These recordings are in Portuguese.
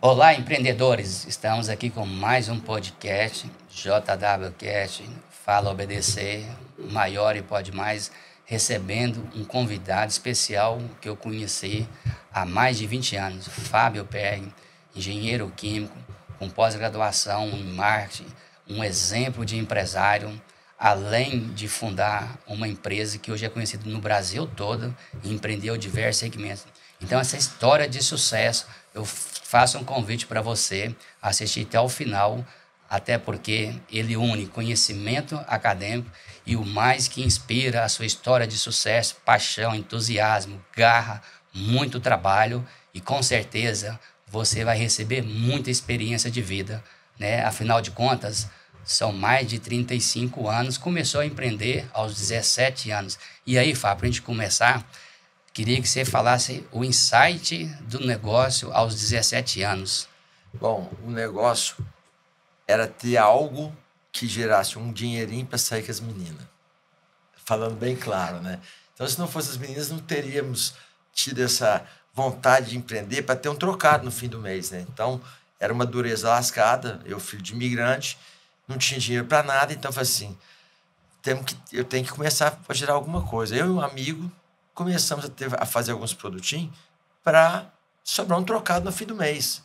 Olá, empreendedores! Estamos aqui com mais um podcast, JWCast, Fala Obedecer, Maior e Pode Mais, recebendo um convidado especial que eu conheci há mais de 20 anos, Fábio Perg, engenheiro químico, com pós-graduação em marketing, um exemplo de empresário, além de fundar uma empresa que hoje é conhecida no Brasil todo e empreendeu diversos segmentos. Então, essa história de sucesso, eu faço um convite para você assistir até o final, até porque ele une conhecimento acadêmico e o mais que inspira a sua história de sucesso, paixão, entusiasmo, garra, muito trabalho e com certeza você vai receber muita experiência de vida, né? Afinal de contas, são mais de 35 anos, começou a empreender aos 17 anos. E aí, Fábio, para a gente começar, queria que você falasse o insight do negócio aos 17 anos. Bom, o negócio era ter algo que gerasse um dinheirinho para sair com as meninas. Falando bem claro, né? Então, se não fosse as meninas, não teríamos tido essa vontade de empreender para ter um trocado no fim do mês, né? Então, era uma dureza lascada. Eu, filho de imigrante, não tinha dinheiro para nada. Então, eu falei assim, eu tenho que começar a gerar alguma coisa. Eu e um amigo começamos a fazer alguns produtinhos para sobrar um trocado no fim do mês.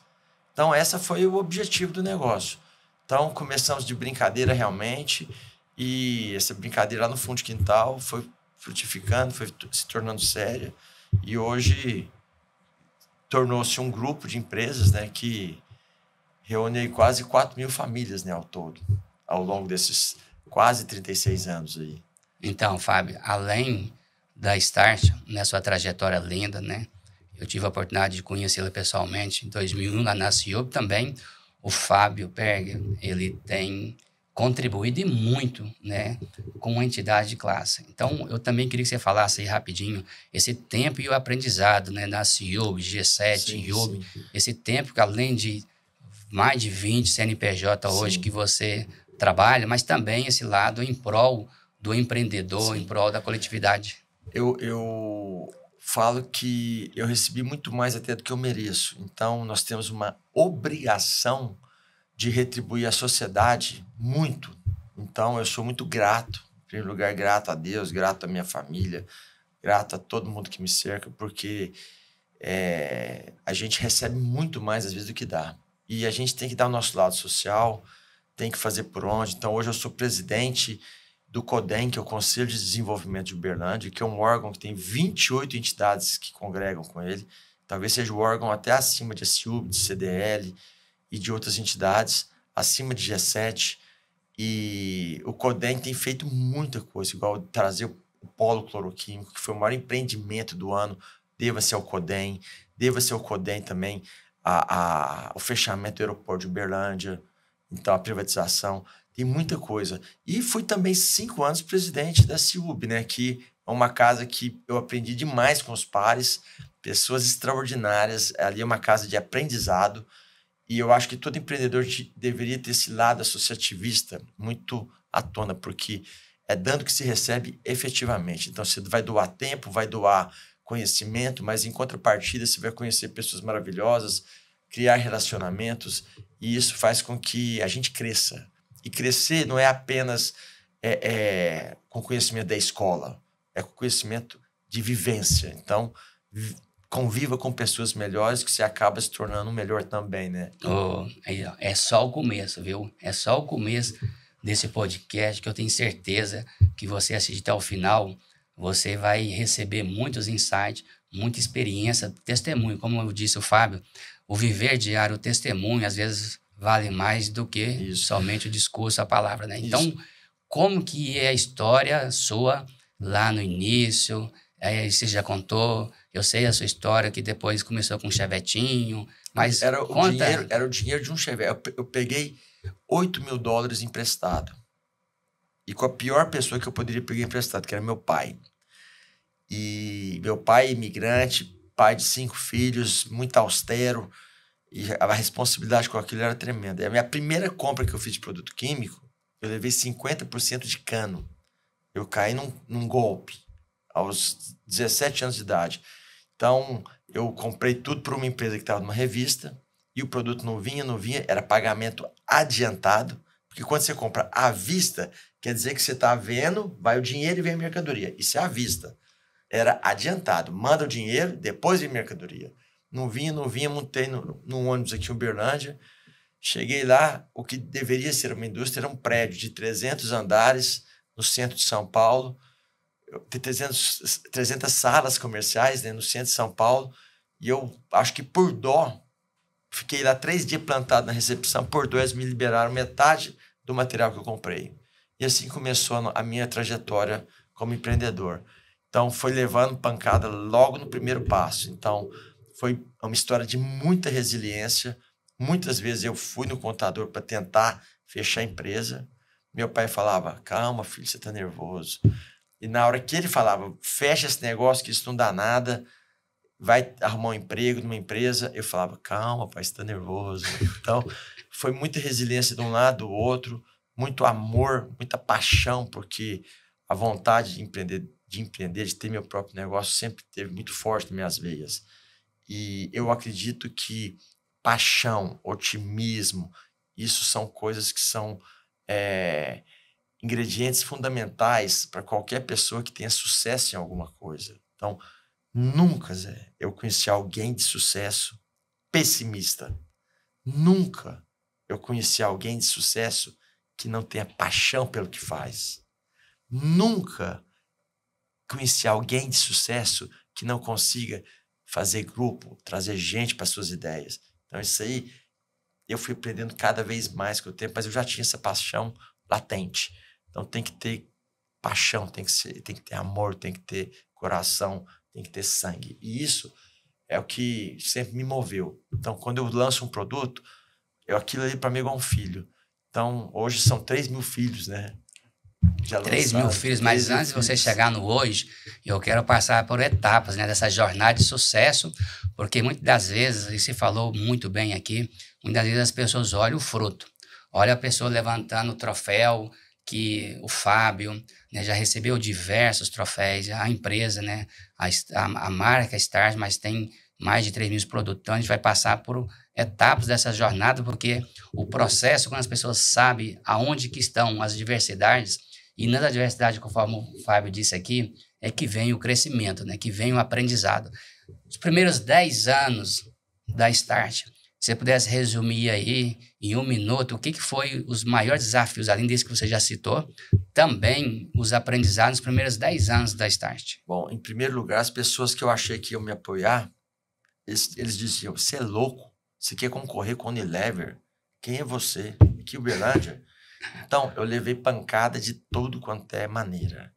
Então, essa foi o objetivo do negócio. Então, começamos de brincadeira realmente, e essa brincadeira lá no fundo de quintal foi frutificando, foi se tornando séria, e hoje tornou-se um grupo de empresas, né, que reúne aí quase 4.000 famílias, né, ao todo, ao longo desses quase 36 anos aí. Então, Fábio, além da Start, na sua trajetória linda, né? Eu tive a oportunidade de conhecê-la pessoalmente em 2001 lá na CIUB também. O Fábio Perger, ele tem contribuído e muito, né, com a entidade de classe. Então, eu também queria que você falasse aí rapidinho esse tempo e o aprendizado, né, na CIUB, G7, IUB, esse tempo que além de mais de 20 CNPJ hoje que você trabalha, mas também esse lado em prol do empreendedor, em prol da coletividade. Eu falo que eu recebi muito mais até do que eu mereço. Então, nós temos uma obrigação de retribuir à sociedade muito. Então, eu sou muito grato. Em primeiro lugar, grato a Deus, grato à minha família, grato a todo mundo que me cerca, porque a gente recebe muito mais, às vezes, do que dá. E a gente tem que dar o nosso lado social, tem que fazer por onde. Então, hoje eu sou presidente do CODEM, que é o Conselho de Desenvolvimento de Uberlândia, que é um órgão que tem 28 entidades que congregam com ele. Talvez seja o órgão até acima de SIUB, de CDL e de outras entidades, acima de G7. E o CODEM tem feito muita coisa, igual trazer o polo cloroquímico, que foi o maior empreendimento do ano, deva-se ao CODEM, deva-se ao CODEM também o fechamento do aeroporto de Uberlândia, então a privatização. Tem muita coisa. E fui também 5 anos presidente da CIUB, né? Que é uma casa que eu aprendi demais com os pares, pessoas extraordinárias. Ali é uma casa de aprendizado. E eu acho que todo empreendedor deveria ter esse lado associativista muito à tona, porque é dando que se recebe efetivamente. Então, você vai doar tempo, vai doar conhecimento, mas em contrapartida você vai conhecer pessoas maravilhosas, criar relacionamentos, e isso faz com que a gente cresça. E crescer não é apenas com conhecimento da escola, é com conhecimento de vivência. Então, conviva com pessoas melhores que você acaba se tornando melhor também, né? É só o começo, viu? É só o começo desse podcast que eu tenho certeza que você assistir até o final, você vai receber muitos insights, muita experiência, testemunho. Como eu disse o Fábio, o viver diário, o testemunho, às vezes vale mais do que somente o discurso, a palavra, né? Então, como que é a história sua lá no início? Você já contou, eu sei a sua história, que depois começou com um chevetinho, mas era conta... Era o dinheiro de um chevette. Eu peguei $8.000 emprestado. E com a pior pessoa que eu poderia pegar emprestado, que era meu pai. E meu pai, imigrante, pai de 5 filhos, muito austero, e a responsabilidade com aquilo era tremenda. E a minha primeira compra que eu fiz de produto químico, eu levei 50% de cano. Eu caí num golpe aos 17 anos de idade. Então, eu comprei tudo por uma empresa que estava numa revista, e o produto não vinha, era pagamento adiantado, porque quando você compra à vista, quer dizer que você está vendo, vai o dinheiro e vem a mercadoria. Isso é à vista. Era adiantado. Manda o dinheiro, depois vem a mercadoria. Não vinha, montei num ônibus aqui em Uberlândia. Cheguei lá, o que deveria ser uma indústria era um prédio de 300 andares no centro de São Paulo. Tem 300 salas comerciais, né, no centro de São Paulo. E eu acho que por dó, fiquei lá 3 dias plantado na recepção, por dó eles me liberaram metade do material que eu comprei. E assim começou a minha trajetória como empreendedor. Então, foi levando pancada logo no primeiro passo. Então, foi uma história de muita resiliência. Muitas vezes eu fui no contador para tentar fechar a empresa. Meu pai falava, calma, filho, você está nervoso. E na hora que ele falava, fecha esse negócio que isso não dá nada, vai arrumar um emprego numa empresa, eu falava, calma, pai, você está nervoso. Então, foi muita resiliência de um lado do outro, muito amor, muita paixão, porque a vontade de empreender, de ter meu próprio negócio, sempre teve muito forte nas minhas veias. E eu acredito que paixão, otimismo, isso são coisas que são ingredientes fundamentais para qualquer pessoa que tenha sucesso em alguma coisa. Então, nunca, Zé, eu conheci alguém de sucesso pessimista. Nunca eu conheci alguém de sucesso que não tenha paixão pelo que faz. Nunca conheci alguém de sucesso que não consiga fazer grupo, trazer gente para suas ideias. Então, isso aí eu fui aprendendo cada vez mais com o tempo, mas eu já tinha essa paixão latente. Então, tem que ter paixão, tem que ter amor, tem que ter coração, tem que ter sangue. E isso é o que sempre me moveu. Então, quando eu lanço um produto, aquilo ali para mim é igual um filho. Então, hoje são 3.000 filhos, né? 3.000 filhos, mas antes de você chegar no hoje, eu quero passar por etapas, né, dessa jornada de sucesso, porque muitas das vezes, e se falou muito bem aqui, muitas vezes as pessoas olham o fruto, olha a pessoa levantando o troféu, que o Fábio, né, já recebeu diversos troféus, a empresa, né, a marca Stars, mas tem mais de 3.000 produtos. Então, a gente vai passar por etapas dessa jornada, porque o processo, quando as pessoas sabem aonde que estão as diversidades, e na diversidade, conforme o Fábio disse aqui, é que vem o crescimento, né, que vem o aprendizado. Os primeiros 10 anos da Start, se você pudesse resumir aí em 1 minuto, o que foi os maiores desafios, além desse que você já citou, também os aprendizados nos primeiros 10 anos da Start? Bom, em primeiro lugar, as pessoas que eu achei que iam me apoiar, eles diziam, você é louco, você quer concorrer com a Unilever? Quem é você? Aqui Uberlândia? Então, eu levei pancada de tudo quanto é maneira,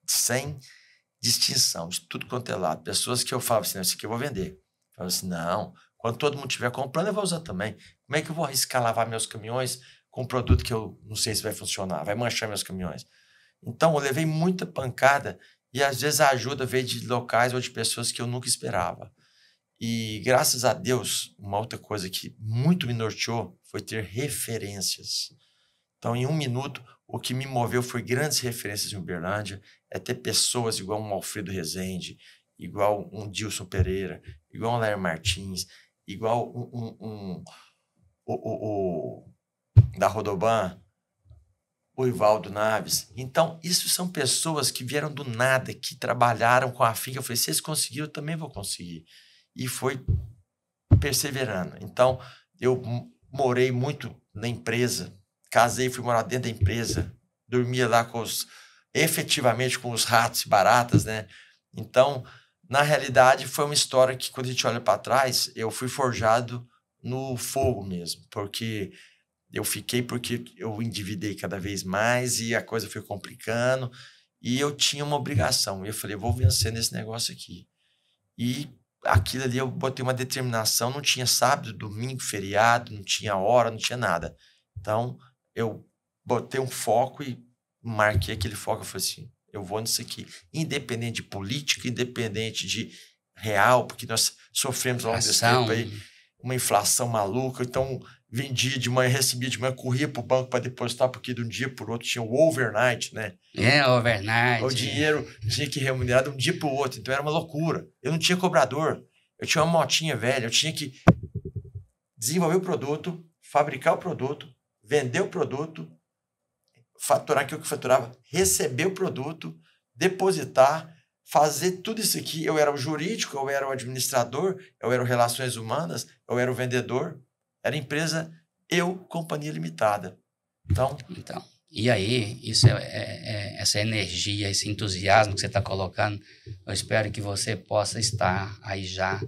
sem distinção, de tudo quanto é lado. Pessoas que eu falava assim, não, isso aqui eu vou vender. Eu falava assim, não, quando todo mundo estiver comprando, eu vou usar também. Como é que eu vou arriscar lavar meus caminhões com um produto que eu não sei se vai funcionar, vai manchar meus caminhões? Então, eu levei muita pancada e, às vezes, a ajuda veio de locais ou de pessoas que eu nunca esperava. E, graças a Deus, uma outra coisa que muito me norteou foi ter referências. Então, em 1 minuto, o que me moveu foi grandes referências em Uberlândia, é ter pessoas igual um Alfredo Rezende, igual um Dilson Pereira, igual um Lair Martins, igual da Rodoban, o Ivaldo Naves. Então, isso são pessoas que vieram do nada, que trabalharam com a afinco. Eu falei, se eles conseguiram, eu também vou conseguir. E foi perseverando. Então, eu morei muito na empresa, casei, fui morar dentro da empresa, dormia lá efetivamente com os ratos e baratas, né? Então, na realidade, foi uma história que, quando a gente olha para trás, eu fui forjado no fogo mesmo, porque porque eu endividei cada vez mais e a coisa foi complicando e eu tinha uma obrigação. E eu falei, eu vou vencer nesse negócio aqui. E aquilo ali eu botei uma determinação, não tinha sábado, domingo, feriado, não tinha hora, não tinha nada. Então, eu botei um foco e marquei aquele foco. Eu falei assim, eu vou nisso aqui. Independente de política, independente de real, porque nós sofremos ao longo desse tempo aí uma inflação maluca. Então, vendia de manhã, recebia de manhã, corria para o banco para depositar, porque de um dia para o outro tinha o overnight, né? Overnight. O dinheiro tinha que remunerar de um dia para o outro. Então, era uma loucura. Eu não tinha cobrador. Eu tinha uma motinha velha. Eu tinha que desenvolver o produto, fabricar o produto, vender o produto, faturar aquilo que faturava, receber o produto, depositar, fazer tudo isso aqui. Eu era o jurídico, eu era o administrador, eu era o relações humanas, eu era o vendedor. Era empresa, companhia limitada. Então, e aí, essa energia, esse entusiasmo que você está colocando, eu espero que você possa estar aí já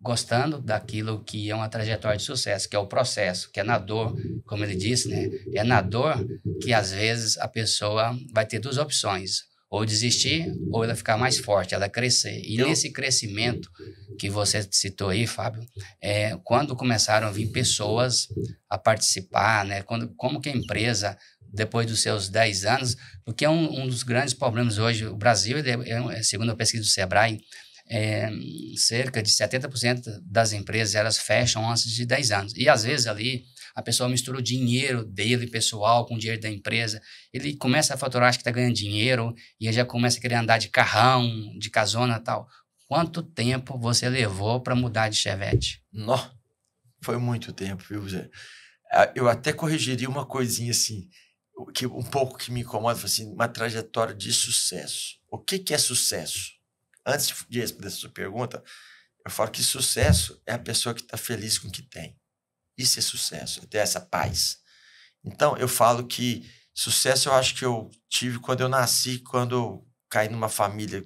gostando daquilo que é uma trajetória de sucesso, que é o processo, que é na dor, como ele disse, né? É na dor que, às vezes, a pessoa vai ter duas opções, ou desistir, ou ela ficar mais forte, ela crescer. E nesse crescimento que você citou aí, Fábio, quando começaram a vir pessoas a participar, né? Como que a empresa, depois dos seus 10 anos, porque um dos grandes problemas hoje, o Brasil, segundo a pesquisa do Sebrae, cerca de 70% das empresas, elas fecham antes de 10 anos. E, às vezes, ali, a pessoa mistura o dinheiro dele, pessoal, com o dinheiro da empresa. Ele começa a faturar, acho que está ganhando dinheiro, e ele já começa a querer andar de carrão, de casona e tal. Quanto tempo você levou para mudar de Chevette? Não, foi muito tempo, viu, Zé? Eu até corrigiria uma coisinha assim, um pouco que me incomoda, assim, uma trajetória de sucesso. O que é sucesso? Antes de responder essa sua pergunta, eu falo que sucesso é a pessoa que está feliz com o que tem. Isso é sucesso, é ter essa paz. Então, eu falo que sucesso eu acho que eu tive quando eu nasci, quando eu caí numa família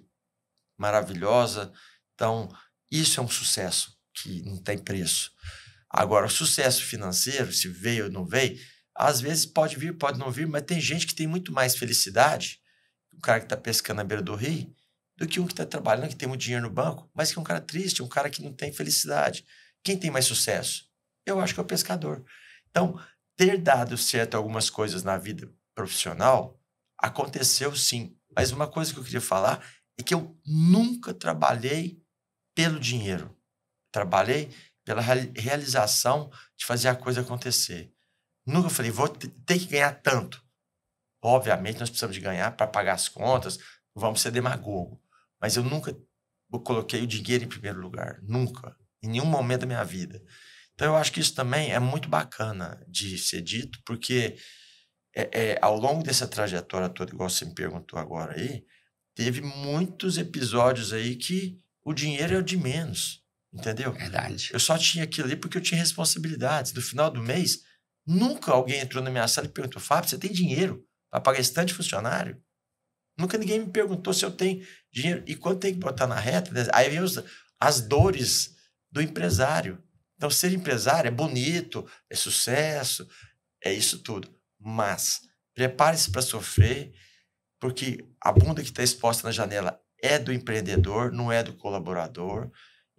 maravilhosa. Então, isso é um sucesso que não tem preço. Agora, o sucesso financeiro, se veio ou não veio, às vezes pode vir, pode não vir, mas tem gente que tem muito mais felicidade, o cara que está pescando na beira do rio, do que um que está trabalhando, que tem muito dinheiro no banco, mas que é um cara triste, um cara que não tem felicidade. Quem tem mais sucesso? Eu acho que é o pescador. Então, ter dado certo algumas coisas na vida profissional aconteceu sim. Mas uma coisa que eu queria falar é que eu nunca trabalhei pelo dinheiro. Trabalhei pela realização de fazer a coisa acontecer. Nunca falei, vou ter que ganhar tanto. Obviamente, nós precisamos de ganhar para pagar as contas, não vamos ser demagogo. Mas eu nunca coloquei o dinheiro em primeiro lugar. Nunca. Em nenhum momento da minha vida. Então, eu acho que isso também é muito bacana de ser dito, porque ao longo dessa trajetória toda, igual você me perguntou agora aí, teve muitos episódios aí que o dinheiro é o de menos, entendeu? Verdade. Eu só tinha aquilo ali porque eu tinha responsabilidades. No final do mês, nunca alguém entrou na minha sala e perguntou, Fábio, você tem dinheiro para pagar esse tanto de funcionário? Nunca ninguém me perguntou se eu tenho dinheiro. E quando tem que botar na reta, aí vem as dores do empresário. Então, ser empresário é bonito, é sucesso, é isso tudo. Mas prepare-se para sofrer, porque a bunda que está exposta na janela é do empreendedor, não é do colaborador.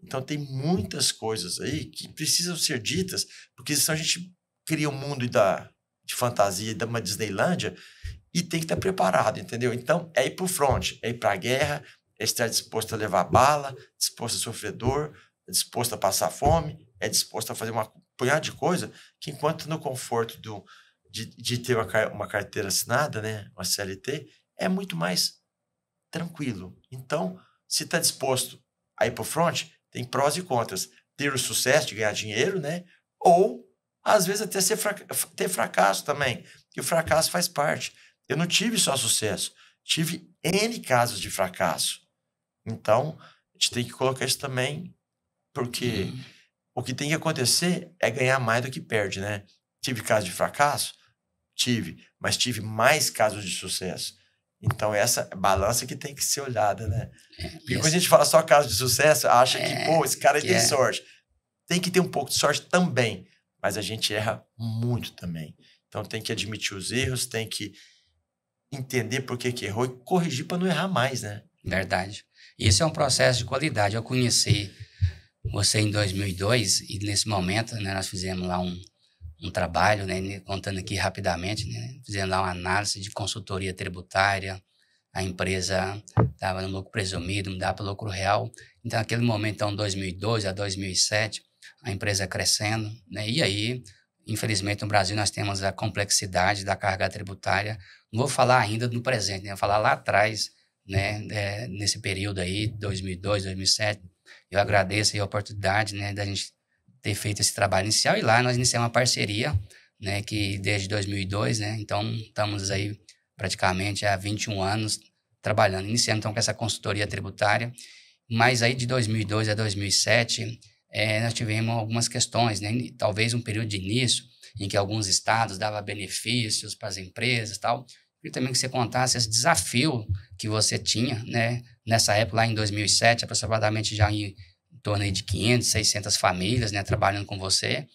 Então, tem muitas coisas aí que precisam ser ditas, porque senão a gente cria um mundo de fantasia, de uma Disneylândia, e tem que estar preparado, entendeu? Então, é ir para o front, é ir para a guerra, é estar disposto a levar bala, disposto a sofrer dor, é disposto a passar fome, é disposto a fazer uma punhado de coisa que, enquanto no conforto de ter uma carteira assinada, né, uma CLT, é muito mais tranquilo. Então, se está disposto a ir para o front, tem prós e contras. Ter o sucesso de ganhar dinheiro, né? Ou, às vezes, até ter fracasso também, que o fracasso faz parte. Eu não tive só sucesso, tive N casos de fracasso. Então, a gente tem que colocar isso também, porque o que tem que acontecer é ganhar mais do que perde, né? Tive casos de fracasso? Tive, mas tive mais casos de sucesso. Então, essa balança que tem que ser olhada, né? Porque quando a gente fala só caso de sucesso, acha que, pô, esse cara tem sorte. Tem que ter um pouco de sorte também, mas a gente erra muito também. Então, tem que admitir os erros, tem que entender por que errou e corrigir para não errar mais, né? Verdade. Isso é um processo de qualidade. Eu conheci você em 2002 e nesse momento, né, nós fizemos lá um trabalho, né, contando aqui rapidamente, né, fizemos lá uma análise de consultoria tributária, a empresa estava no lucro presumido, mudava para o lucro real. Então, naquele momento, então, 2002 a 2007, a empresa crescendo, né, e aí, infelizmente, no Brasil, nós temos a complexidade da carga tributária. Não vou falar ainda no presente, né, vou falar lá atrás, né, nesse período aí, 2002, 2007. Eu agradeço aí a oportunidade, né, da gente ter feito esse trabalho inicial. E lá nós iniciamos uma parceria, né, que desde 2002, né, então estamos aí praticamente há 21 anos trabalhando. Iniciando então com essa consultoria tributária, mas aí de 2002 a 2007 nós tivemos algumas questões, né, talvez um período de início em que alguns estados davam benefícios para as empresas e tal. E também que você contasse esse desafio que você tinha, né, nessa época, lá em 2007, aproximadamente já em torno aí de 500, 600 famílias, né, trabalhando com você.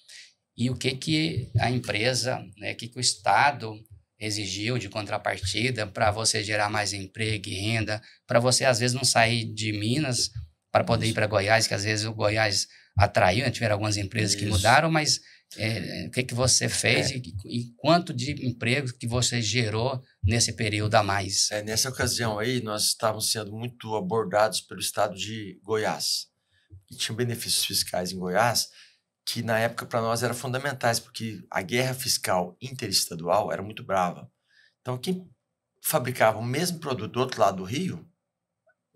E o que a empresa, né, o que o Estado exigiu de contrapartida para você gerar mais emprego e renda, para você, às vezes, não sair de Minas para poder ir para Goiás, que às vezes o Goiás atraiu, né? Tiveram algumas empresas que mudaram, mas o que você fez e quanto de emprego que você gerou nesse período a mais? Nessa ocasião aí, nós estávamos sendo muito abordados pelo estado de Goiás. E tinham benefícios fiscais em Goiás que, na época, para nós eram fundamentais, porque a guerra fiscal interestadual era muito brava. Então, quem fabricava o mesmo produto do outro lado do rio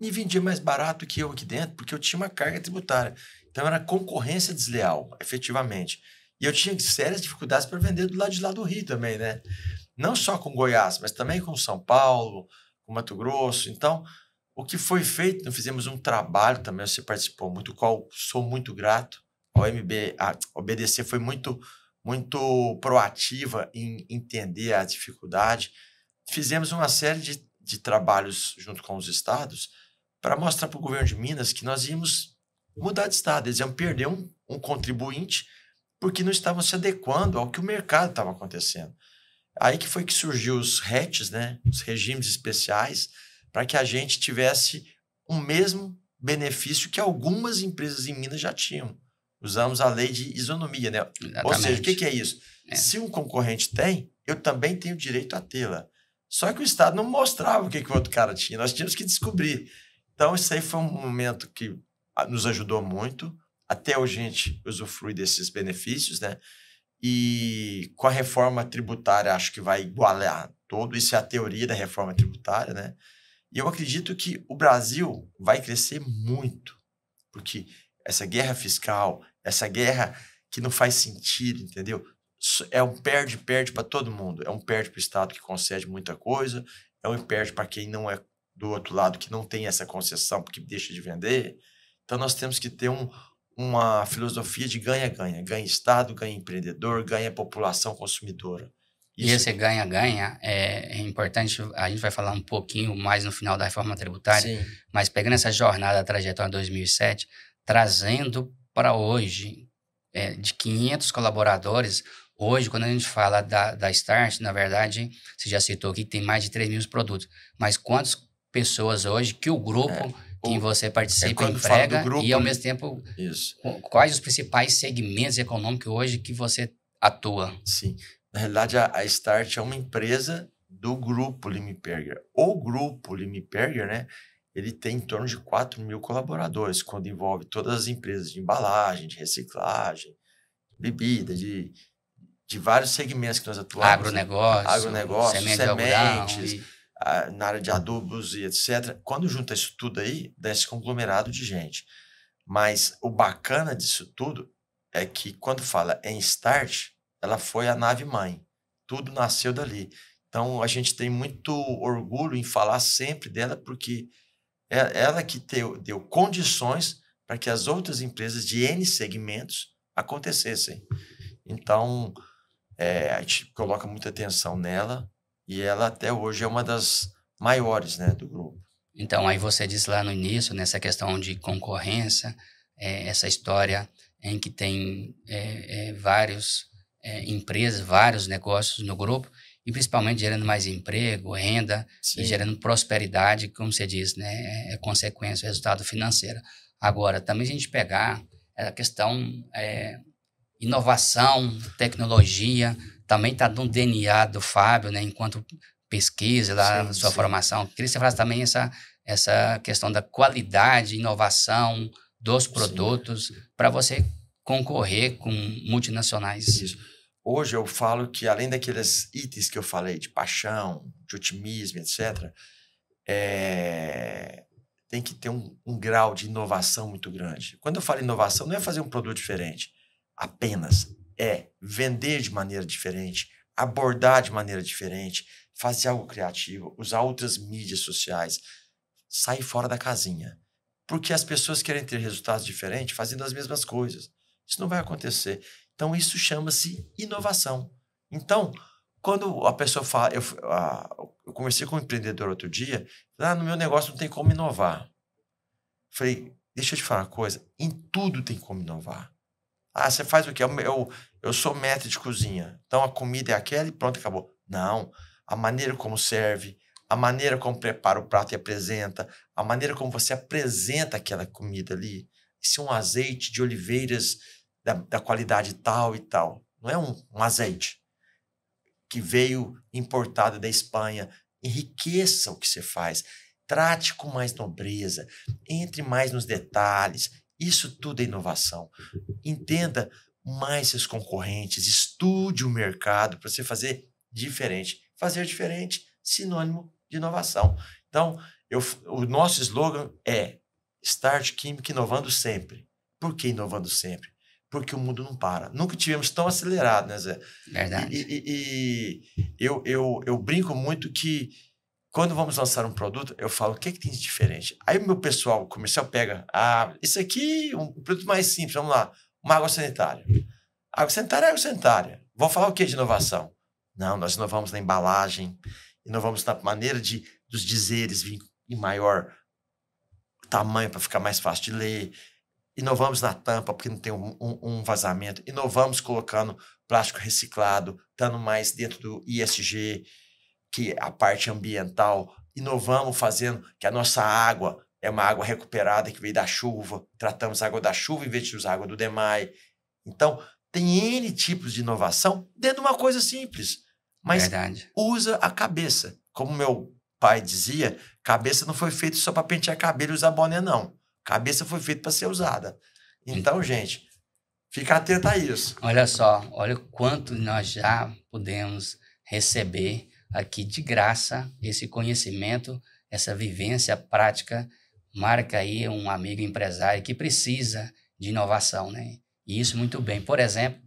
me vendia mais barato que eu aqui dentro, porque eu tinha uma carga tributária. Então, era concorrência desleal, efetivamente. E eu tinha sérias dificuldades para vender do lado de lá do rio também, né? Não só com Goiás, mas também com São Paulo, com Mato Grosso. Então, o que foi feito, nós fizemos um trabalho também, você participou muito, qual sou muito grato. A OBDC foi muito proativa em entender a dificuldade. Fizemos uma série de trabalhos junto com os estados para mostrar para o governo de Minas que nós íamos mudar de estado. Eles iam perder um contribuinte porque não estavam se adequando ao que o mercado estava acontecendo. Aí que foi que surgiu os RETs, né? Os regimes especiais, para que a gente tivesse o mesmo benefício que algumas empresas em Minas já tinham. Usamos a lei de isonomia, né? Exatamente. Ou seja, o que é isso? Se um concorrente tem, eu também tenho direito a tê-la. Só que o Estado não mostrava o que o outro cara tinha. Nós tínhamos que descobrir. Então, isso aí foi um momento que nos ajudou muito. Até hoje a gente usufrui desses benefícios, né? E com a reforma tributária, acho que vai igualar todo. Isso é a teoria da reforma tributária, né? E eu acredito que o Brasil vai crescer muito, porque essa guerra fiscal, essa guerra que não faz sentido, entendeu? É um perde-perde para todo mundo. É um perde para o Estado que concede muita coisa, é um perde para quem não é do outro lado, que não tem essa concessão porque deixa de vender. Então, nós temos que ter uma filosofia de ganha-ganha. Ganha Estado, ganha empreendedor, ganha população consumidora. E esse ganha-ganha é importante, a gente vai falar um pouquinho mais no final da reforma tributária, Sim. Mas pegando essa jornada da trajetória 2007, trazendo para hoje, de 500 colaboradores, hoje, quando a gente fala da Start, na verdade, você já citou aqui que tem mais de 3 mil produtos, mas quantas pessoas hoje que o grupo que você participa emprega grupo, e, ao mesmo tempo, quais os principais segmentos econômicos hoje que você atua? Sim. Na realidade, a Start é uma empresa do grupo Limperger. O grupo Limperger, né, ele tem em torno de 4 mil colaboradores, quando envolve todas as empresas de embalagem, de reciclagem, bebida, de vários segmentos que nós atuamos. Agronegócio, sementes, na área de adubos e etc. Quando junta isso tudo aí, dá esse conglomerado de gente. Mas o bacana disso tudo é que quando fala em Start, ela foi a nave-mãe. Tudo nasceu dali. Então, a gente tem muito orgulho em falar sempre dela, porque é ela que deu condições para que as outras empresas de N segmentos acontecessem. Então, a gente coloca muita atenção nela e ela até hoje é uma das maiores, né, do grupo. Então, aí você disse lá no início, nessa questão de concorrência, essa história em que tem várias empresas, vários negócios no grupo, e principalmente gerando mais emprego, renda, Sim. E gerando prosperidade, como você diz, né? É consequência, resultado financeiro. Agora, também a gente pegar a questão inovação, tecnologia, também está no DNA do Fábio, né? Enquanto pesquisa lá na sua formação. Queria que você falasse também essa questão da qualidade, inovação dos produtos para você concorrer com multinacionais. Isso. Hoje eu falo que, além daqueles itens que eu falei, de paixão, de otimismo, etc., tem que ter um grau de inovação muito grande. Quando eu falo inovação, não é fazer um produto diferente, apenas. É vender de maneira diferente, abordar de maneira diferente, fazer algo criativo, usar outras mídias sociais, sair fora da casinha. Porque as pessoas querem ter resultados diferentes fazendo as mesmas coisas. Isso não vai acontecer. Então, isso chama-se inovação. Então, quando a pessoa fala... Eu conversei com um empreendedor outro dia, no meu negócio não tem como inovar. Falei, deixa eu te falar uma coisa, em tudo tem como inovar. Você faz o quê? Eu sou mestre de cozinha, então a comida é aquela e pronto, acabou. Não, a maneira como serve, a maneira como prepara o prato e apresenta, a maneira como você apresenta aquela comida ali. Isso é um azeite de oliveiras da qualidade tal e tal. Não é um azeite que veio importado da Espanha. Enriqueça o que você faz. Trate com mais nobreza. Entre mais nos detalhes. Isso tudo é inovação. Entenda mais seus concorrentes. Estude o mercado para você fazer diferente. Fazer diferente, sinônimo de inovação. Então, o nosso slogan é Start Química inovando sempre. Por que inovando sempre? Porque o mundo não para. Nunca tivemos tão acelerado, né, Zé? Verdade. Eu brinco muito que quando vamos lançar um produto, eu falo, o que tem de diferente? Aí o meu pessoal comercial pega, isso aqui, um produto mais simples, vamos lá, uma água sanitária. Água sanitária é água sanitária. Vão falar o que de inovação? Não, nós inovamos na embalagem, inovamos na maneira dos dizeres vir em maior tamanho para ficar mais fácil de ler. Inovamos na tampa, porque não tem um vazamento. Inovamos colocando plástico reciclado, dando mais dentro do ESG, que é a parte ambiental. Inovamos fazendo que a nossa água é uma água recuperada que veio da chuva. Tratamos a água da chuva em vez de usar a água do DEMAI. Então, tem N tipos de inovação dentro de uma coisa simples. Mas usa a cabeça. Como meu pai dizia, cabeça não foi feita só para pentear cabelo e usar boné, não. Cabeça foi feita para ser usada. Então, gente, fica atento a isso. Olha só, olha o quanto nós já podemos receber aqui de graça esse conhecimento, essa vivência prática. Marca aí um amigo empresário que precisa de inovação, né? E isso muito bem. Por exemplo,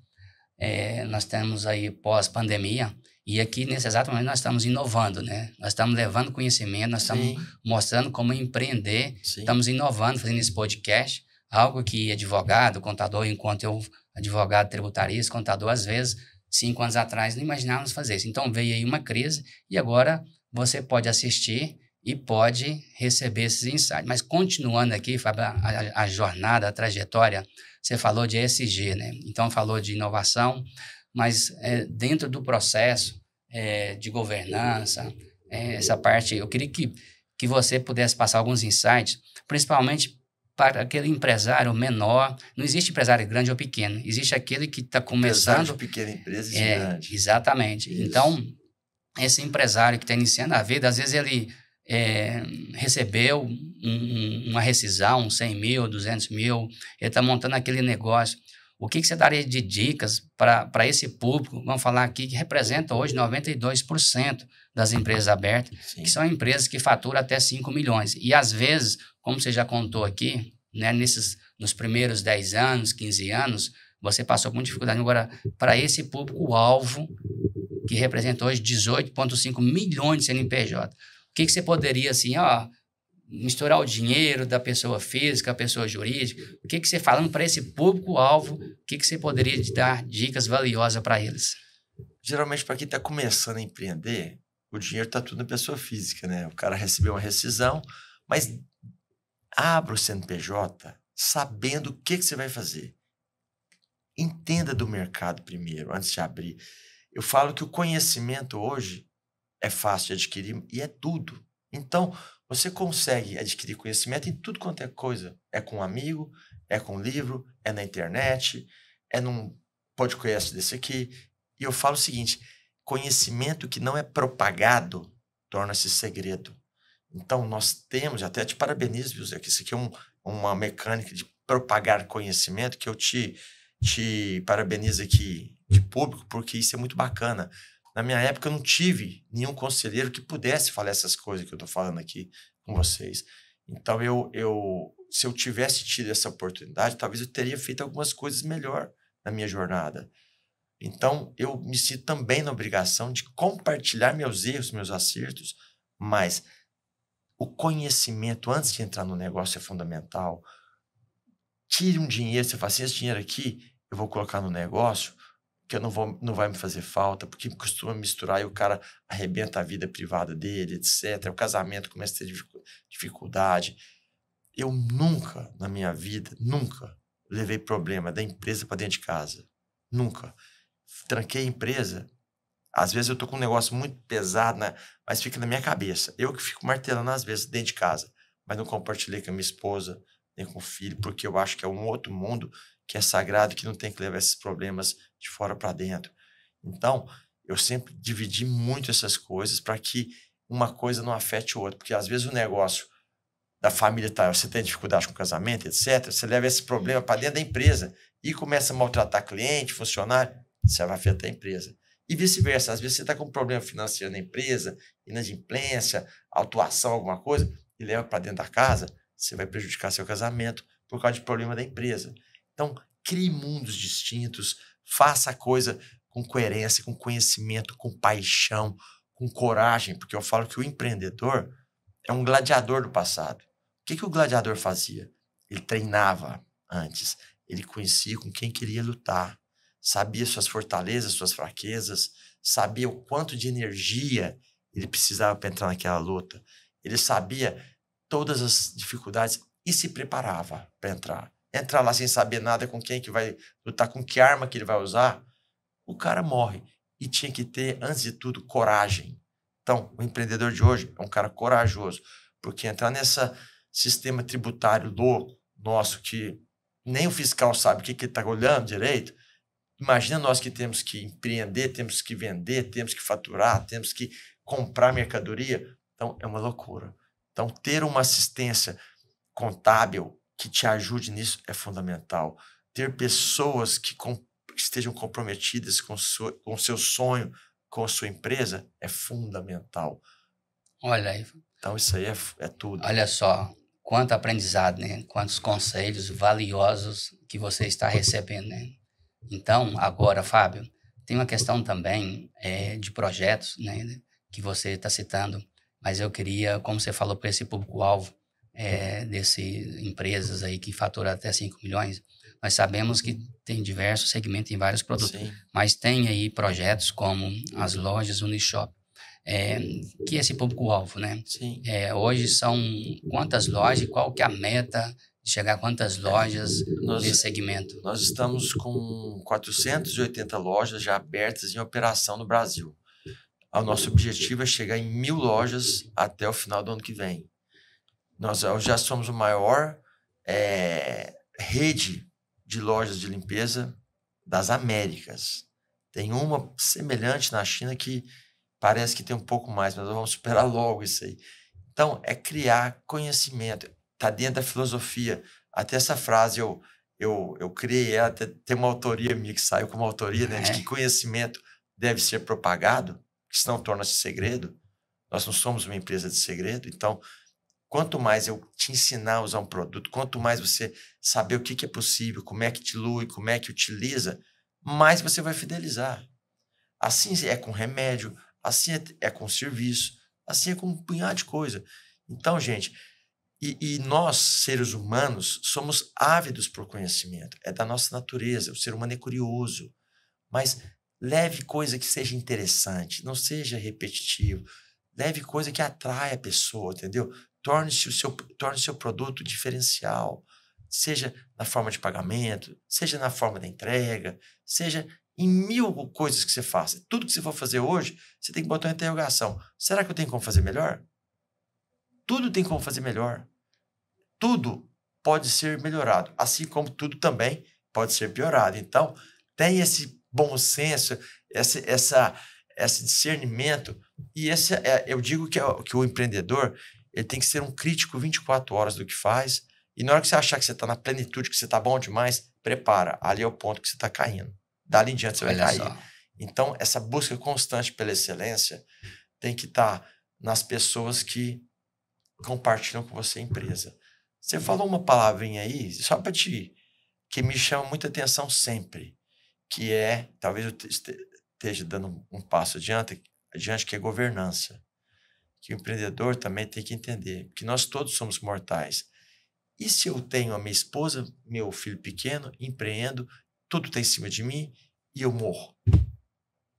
nós temos aí pós-pandemia, e aqui nesse exato momento nós estamos inovando, né? Nós estamos levando conhecimento, nós estamos mostrando como empreender, estamos inovando, fazendo esse podcast, algo que advogado, contador, enquanto eu, advogado, tributarista, contador, às vezes, 5 anos atrás, não imaginávamos fazer isso. Então veio aí uma crise e agora você pode assistir e pode receber esses insights. Mas continuando aqui, Fábio, a jornada, a trajetória, você falou de ESG, né? Então falou de inovação, mas dentro do processo de governança, essa parte, eu queria que você pudesse passar alguns insights, principalmente para aquele empresário menor. Não existe empresário grande ou pequeno, existe aquele que está começando... Empresário de pequena empresa e de grande. Exatamente. Isso. Então, esse empresário que está iniciando a vida, às vezes ele recebeu uma rescisão, 100 mil, 200 mil, ele está montando aquele negócio. O que você daria de dicas para esse público, vamos falar aqui, que representa hoje 92% das empresas abertas, que são empresas que faturam até 5 milhões. E, às vezes, como você já contou aqui, né, nos primeiros 10 anos, 15 anos, você passou com dificuldade. Agora, para esse público-alvo, que representa hoje 18,5 milhões de CNPJ, o que você poderia, assim, misturar o dinheiro da pessoa física, a pessoa jurídica, o que você falando para esse público-alvo, o que você poderia dar dicas valiosas para eles? Geralmente, para quem está começando a empreender, o dinheiro está tudo na pessoa física, né? O cara recebeu uma rescisão, mas abra o CNPJ sabendo o que você vai fazer. Entenda do mercado primeiro, antes de abrir. Eu falo que o conhecimento hoje é fácil de adquirir e é tudo. Então, você consegue adquirir conhecimento em tudo quanto é coisa. É com um amigo, é com um livro, é na internet, é num podcast desse aqui. E eu falo o seguinte, conhecimento que não é propagado torna-se segredo. Então, nós temos, até te parabenizo, viu, Zé, que isso aqui é uma mecânica de propagar conhecimento que eu te parabenizo aqui de público, porque isso é muito bacana. Na minha época, eu não tive nenhum conselheiro que pudesse falar essas coisas que eu estou falando aqui com vocês. Então, se eu tivesse tido essa oportunidade, talvez eu teria feito algumas coisas melhor na minha jornada. Então, eu me sinto também na obrigação de compartilhar meus erros, meus acertos, mas o conhecimento antes de entrar no negócio é fundamental. Tire um dinheiro, você fala assim, esse dinheiro aqui eu vou colocar no negócio, que não vai me fazer falta, porque costuma misturar e o cara arrebenta a vida privada dele, etc. O casamento começa a ter dificuldade. Eu nunca, na minha vida, nunca levei problema da empresa para dentro de casa. Nunca. Tranquei a empresa. Às vezes eu tô com um negócio muito pesado, né? Mas fica na minha cabeça. Eu que fico martelando às vezes dentro de casa. Mas não compartilhei com a minha esposa, nem com o filho, porque eu acho que é um outro mundo que é sagrado, que não tem que levar esses problemas de fora para dentro. Então, eu sempre dividi muito essas coisas para que uma coisa não afete o outro. Porque às vezes o negócio da família você tem dificuldade com o casamento, etc. Você leva esse problema para dentro da empresa e começa a maltratar cliente, funcionário, você vai afetar a empresa. E vice-versa, às vezes você está com um problema financeiro na empresa, inadimplência, autuação, alguma coisa, e leva para dentro da casa, você vai prejudicar seu casamento por causa de problema da empresa. Então, crie mundos distintos, faça a coisa com coerência, com conhecimento, com paixão, com coragem, porque eu falo que o empreendedor é um gladiador do passado. O que o gladiador fazia? Ele treinava antes, ele conhecia com quem queria lutar, sabia suas fortalezas, suas fraquezas, sabia o quanto de energia ele precisava para entrar naquela luta. Ele sabia todas as dificuldades e se preparava para entrar. Entrar lá sem saber nada com quem que vai lutar, com que arma que ele vai usar, o cara morre. E tinha que ter, antes de tudo, coragem. Então, o empreendedor de hoje é um cara corajoso, porque entrar nesse sistema tributário louco nosso, que nem o fiscal sabe o que ele está olhando direito. Imagina nós que temos que empreender, temos que vender, temos que faturar, temos que comprar mercadoria. Então, é uma loucura. Então, ter uma assistência contábil que te ajude nisso é fundamental. Ter pessoas que estejam comprometidas com o seu sonho, com a sua empresa, é fundamental. Olha aí. Então, isso aí é tudo. Olha só, quanto aprendizado, né? Quantos conselhos valiosos que você está recebendo, né? Então, agora, Fábio, tem uma questão também de projetos, né, que você está citando, mas eu queria, como você falou para esse público-alvo, dessas empresas aí que faturam até 5 milhões, nós sabemos que tem diversos segmentos em vários produtos, Sim. mas tem aí projetos como as lojas Unishop, que é esse público-alvo, né? Sim. Hoje são quantas lojas e qual que é a meta de chegar a quantas lojas nesse segmento? Nós estamos com 480 lojas já abertas em operação no Brasil. O nosso objetivo é chegar em 1.000 lojas até o final do ano que vem. Nós já somos a maior rede de lojas de limpeza das Américas. Tem uma semelhante na China que parece que tem um pouco mais, mas nós vamos superar logo isso aí. Então, é criar conhecimento. Está dentro da filosofia. Até essa frase eu criei ela, tem uma autoria minha que saiu como autoria, né, de que conhecimento deve ser propagado, senão torna-se segredo. Nós não somos uma empresa de segredo. Então, quanto mais eu te ensinar a usar um produto, quanto mais você saber o que é possível, como é que dilui, como é que utiliza, mais você vai fidelizar. Assim é com remédio, assim é com serviço, assim é com um punhado de coisa. Então, gente, e nós, seres humanos, somos ávidos por conhecimento. É da nossa natureza. O ser humano é curioso. Mas leve coisa que seja interessante, não seja repetitivo. Leve coisa que atraia a pessoa, entendeu? Torne o seu produto diferencial. Seja na forma de pagamento, seja na forma da entrega, seja em 1.000 coisas que você faça. Tudo que você for fazer hoje, você tem que botar uma interrogação. Será que eu tenho como fazer melhor? Tudo tem como fazer melhor. Tudo pode ser melhorado, assim como tudo também pode ser piorado. Então, tem esse bom senso, esse discernimento, e eu digo que o empreendedor ele tem que ser um crítico 24 horas do que faz, e na hora que você achar que você está na plenitude, que você está bom demais, prepara, ali é o ponto que você está caindo. Dali em diante você vai cair. Só. Então, essa busca constante pela excelência tem que estar nas pessoas que compartilham com você a empresa. Você falou uma palavrinha aí, só para que me chama muita atenção sempre. que é, talvez eu esteja dando um passo adiante, que é governança. Que o empreendedor também tem que entender que nós todos somos mortais. E se eu tenho a minha esposa, meu filho pequeno, empreendo, tudo está em cima de mim e eu morro? O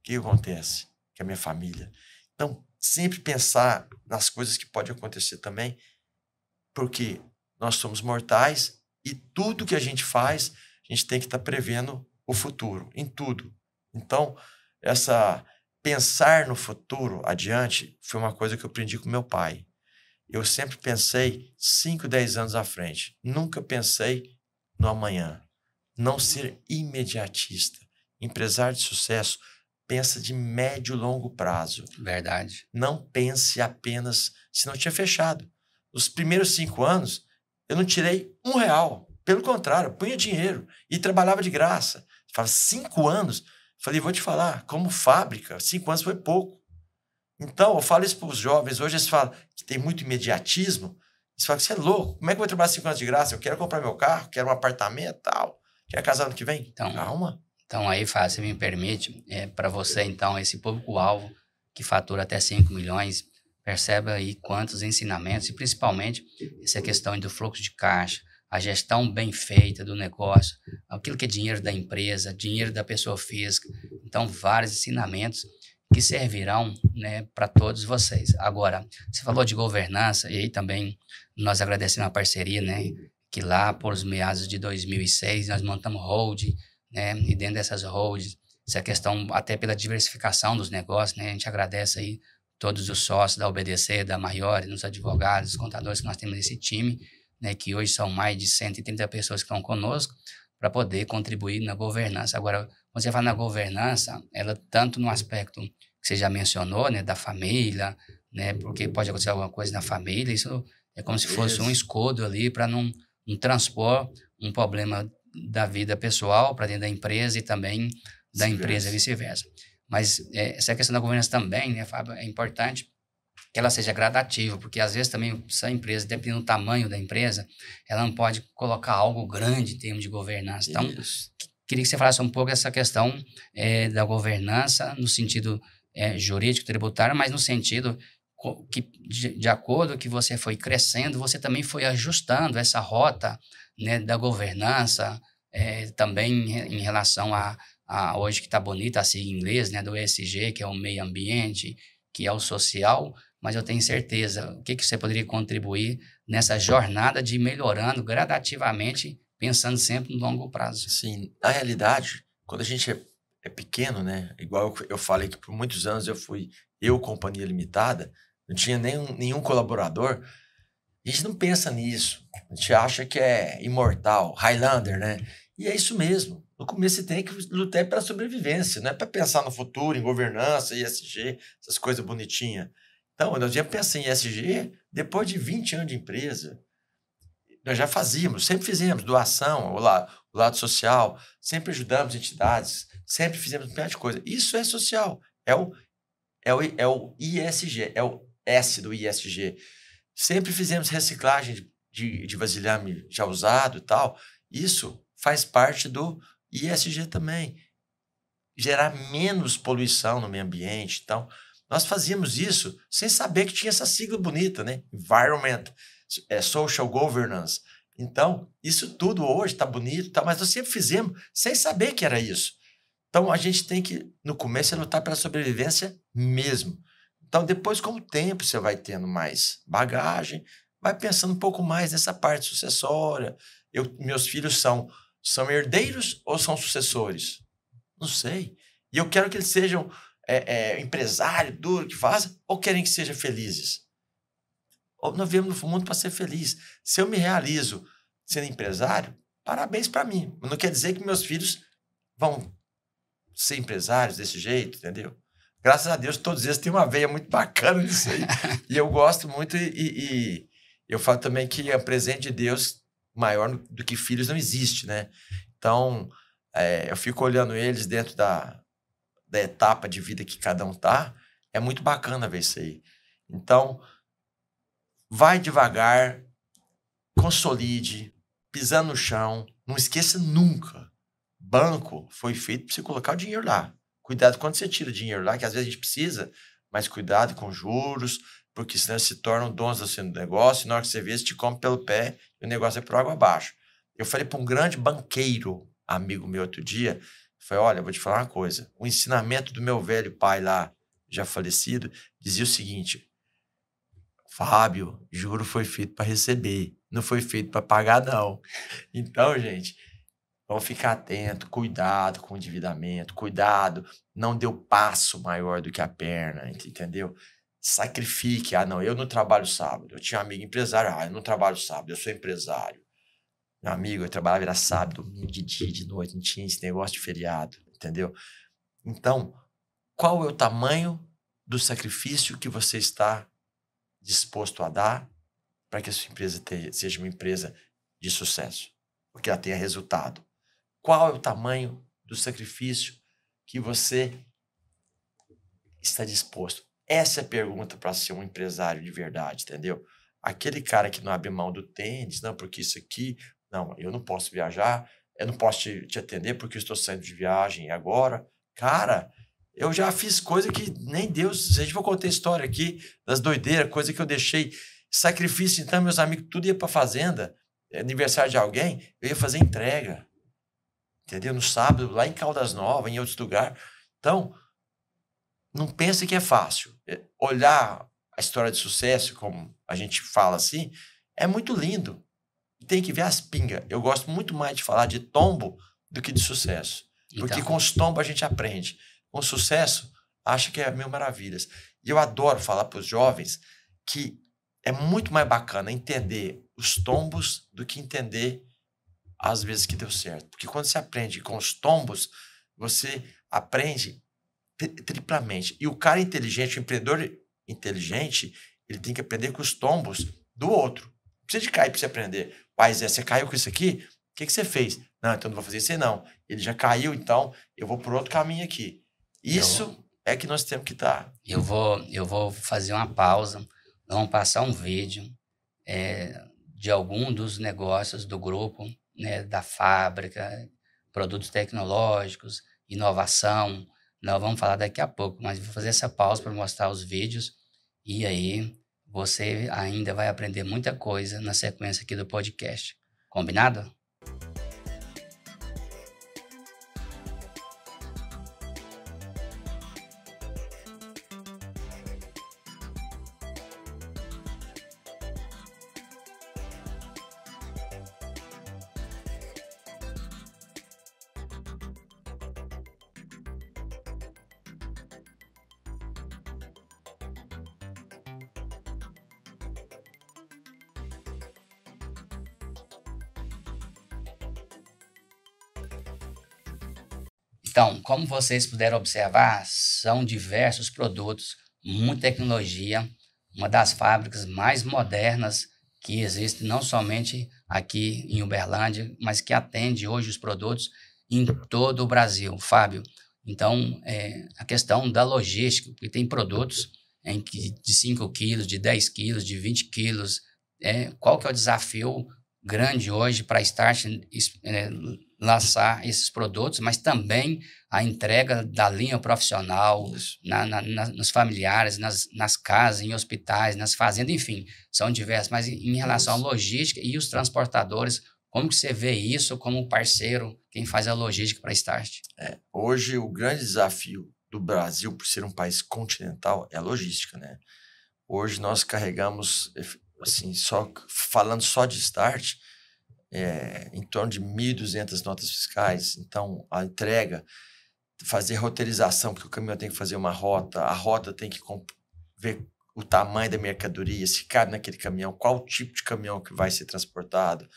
que acontece? Que a minha família. Então, sempre pensar nas coisas que podem acontecer também, porque nós somos mortais e tudo que a gente faz, a gente tem que estar prevendo o futuro, em tudo. Então, pensar no futuro adiante foi uma coisa que eu aprendi com meu pai. Eu sempre pensei 5, 10 anos à frente. Nunca pensei no amanhã. Não ser imediatista. Empresário de sucesso pensa de médio e longo prazo. Verdade. Não pense apenas... Se não tinha fechado. Os primeiros 5 anos, eu não tirei R$1. Pelo contrário, eu punha dinheiro e trabalhava de graça. Fala, 5 anos? Falei, vou te falar, como fábrica, 5 anos foi pouco. Então, eu falo isso para os jovens. Hoje eles falam que tem muito imediatismo. Eles falam que você é louco. Como é que eu vou trabalhar 5 anos de graça? Eu quero comprar meu carro, quero um apartamento e tal. Quero casar ano que vem. Então, calma. Então, aí, Fábio, se me permite, para você, então, esse público-alvo que fatura até 5 milhões, percebe aí quantos ensinamentos, e principalmente essa questão do fluxo de caixa, a gestão bem feita do negócio, aquilo que é dinheiro da empresa, dinheiro da pessoa física. Então, vários ensinamentos que servirão, né, para todos vocês. Agora, você falou de governança, e aí também nós agradecemos a parceria, né, que lá por os meados de 2006 nós montamos holding, né, e dentro dessas holds, essa questão até pela diversificação dos negócios, né, a gente agradece aí todos os sócios da OBDC, da Maior, os advogados, os contadores que nós temos nesse time, né, que hoje são mais de 130 pessoas que estão conosco, para poder contribuir na governança. Agora, quando você fala na governança, ela tanto no aspecto que você já mencionou, né, da família, né, porque pode acontecer alguma coisa na família, isso é como se fosse um escudo ali para não transpor um problema da vida pessoal para dentro da empresa e também da empresa vice-versa. Mas essa questão da governança também, né, Fábio, é importante que ela seja gradativa, porque às vezes também essa empresa, dependendo do tamanho da empresa, ela não pode colocar algo grande em termos de governança. Então, queria que você falasse um pouco essa questão da governança no sentido jurídico, tributário, mas no sentido que, de acordo que você foi crescendo, você também foi ajustando essa rota, né, da governança, também em relação a hoje que está bonita a sigla em inglês, né, do ESG, que é o meio ambiente, que é o social, mas eu tenho certeza, o que você poderia contribuir nessa jornada de ir melhorando gradativamente, pensando sempre no longo prazo? Sim, na realidade, quando a gente é pequeno, né, igual eu falei que por muitos anos companhia limitada, não tinha nenhum colaborador, a gente não pensa nisso, a gente acha que é imortal, Highlander, né? E é isso mesmo. No começo você tem que lutar pela sobrevivência, não é para pensar no futuro, em governança, ESG, essas coisas bonitinhas. Então, nós já pensamos em ESG depois de 20 anos de empresa. Nós já fazíamos, sempre fizemos doação, o lado social, sempre ajudamos entidades, sempre fizemos um monte de coisa. Isso é social, é o ISG, é o S do ISG. Sempre fizemos reciclagem de vasilhame já usado e tal. Isso faz parte do ISG também. Gerar menos poluição no meio ambiente. Então, nós fazíamos isso sem saber que tinha essa sigla bonita, né? Environment, Social Governance. Então, isso tudo hoje está bonito, tá? Mas nós sempre fizemos sem saber que era isso. Então, a gente tem que, no começo, lutar pela sobrevivência mesmo. Então, depois, com o tempo, você vai tendo mais bagagem, vai pensando um pouco mais nessa parte sucessória. Meus filhos são herdeiros ou são sucessores? Não sei. E eu quero que eles sejam empresário duro que fazem ou querem que sejam felizes? Nós viemos no mundo para ser feliz. Se eu me realizo sendo empresário, parabéns para mim. Mas não quer dizer que meus filhos vão ser empresários desse jeito, entendeu? Graças a Deus, todos eles têm uma veia muito bacana nisso aí. E eu gosto muito e eu falo também que é um presente de Deus maior do que filhos não existe, né? Então, eu fico olhando eles dentro da etapa de vida que cada um tá. É muito bacana ver isso aí. Então, vai devagar, consolide, pisando no chão. Não esqueça nunca Banco foi feito para você colocar o dinheiro lá. Cuidado quando você tira o dinheiro lá, que às vezes a gente precisa, mas cuidado com juros, porque senão se tornam donos do seu negócio, e na hora que você vê, você te come pelo pé e o negócio é por água abaixo. Eu falei para um grande banqueiro, amigo meu, outro dia, falei, olha, eu vou te falar uma coisa, o ensinamento do meu velho pai lá, já falecido, dizia o seguinte, Fábio, juro foi feito para receber, não foi feito para pagar, não. Então, gente, vamos ficar atento, cuidado com o endividamento, cuidado, não dê o passo maior do que a perna, entendeu? Sacrifique. Ah, não, eu não trabalho sábado. Eu tinha um amigo empresário, eu não trabalho sábado, eu sou empresário. Meu amigo, eu trabalhava, era sábado, domingo, de dia, de noite, não tinha esse negócio de feriado, entendeu? Então, qual é o tamanho do sacrifício que você está disposto a dar para que a sua empresa seja uma empresa de sucesso, porque ela tenha resultado? Qual é o tamanho do sacrifício que você está disposto? Essa é a pergunta para ser um empresário de verdade, entendeu? Aquele cara que não abre mão do tênis, não, porque isso aqui, não, eu não posso viajar, eu não posso te atender porque eu estou saindo de viagem agora. Cara, eu já fiz coisa que nem Deus, se a gente for contar a história aqui das doideiras, coisa que eu deixei, sacrifício, então meus amigos, tudo ia para fazenda, aniversário de alguém, eu ia fazer entrega. Entendeu? No sábado, lá em Caldas Novas, em outros lugares. Então, não pense que é fácil. Olhar a história de sucesso, como a gente fala assim, é muito lindo. Tem que ver as pingas. Eu gosto muito mais de falar de tombo do que de sucesso. Porque com os tombos a gente aprende. Com sucesso, acha que é mil maravilhas. E eu adoro falar para os jovens que é muito mais bacana entender os tombos do que entender às vezes que deu certo. Porque quando você aprende com os tombos, você aprende triplamente. E o cara inteligente, o empreendedor inteligente, ele tem que aprender com os tombos do outro. Não precisa de cair para você aprender. Pai Zé, você caiu com isso aqui? O que você fez? Não, então não vou fazer isso aí não. Ele já caiu, então eu vou por outro caminho aqui. Isso é que nós temos que estar. Eu vou fazer uma pausa. Vamos passar um vídeo de algum dos negócios do grupo, né, da fábrica, produtos tecnológicos, inovação. Nós vamos falar daqui a pouco, mas vou fazer essa pausa para mostrar os vídeos e aí você ainda vai aprender muita coisa na sequência aqui do podcast. Combinado? Então, como vocês puderam observar, são diversos produtos, muita tecnologia, uma das fábricas mais modernas que existe, não somente aqui em Uberlândia, mas que atende hoje os produtos em todo o Brasil, Fábio. Então, a questão da logística, porque tem produtos de 5 quilos, de 10 quilos, de 20 quilos. Qual que é o desafio grande hoje para Start lançar esses produtos, mas também a entrega da linha profissional nos familiares, nas casas, em hospitais, nas fazendas, enfim, são diversos. Mas em relação à logística e os transportadores, como que você vê isso como parceiro, quem faz a logística para a Start? Hoje, o grande desafio do Brasil, por ser um país continental, é a logística, né? Hoje nós carregamos, assim, falando só de Start, em torno de 1.200 notas fiscais. Então, a entrega, fazer roteirização, porque o caminhão tem que fazer uma rota, a rota tem que ver o tamanho da mercadoria, se cabe naquele caminhão, qual tipo de caminhão que vai ser transportado.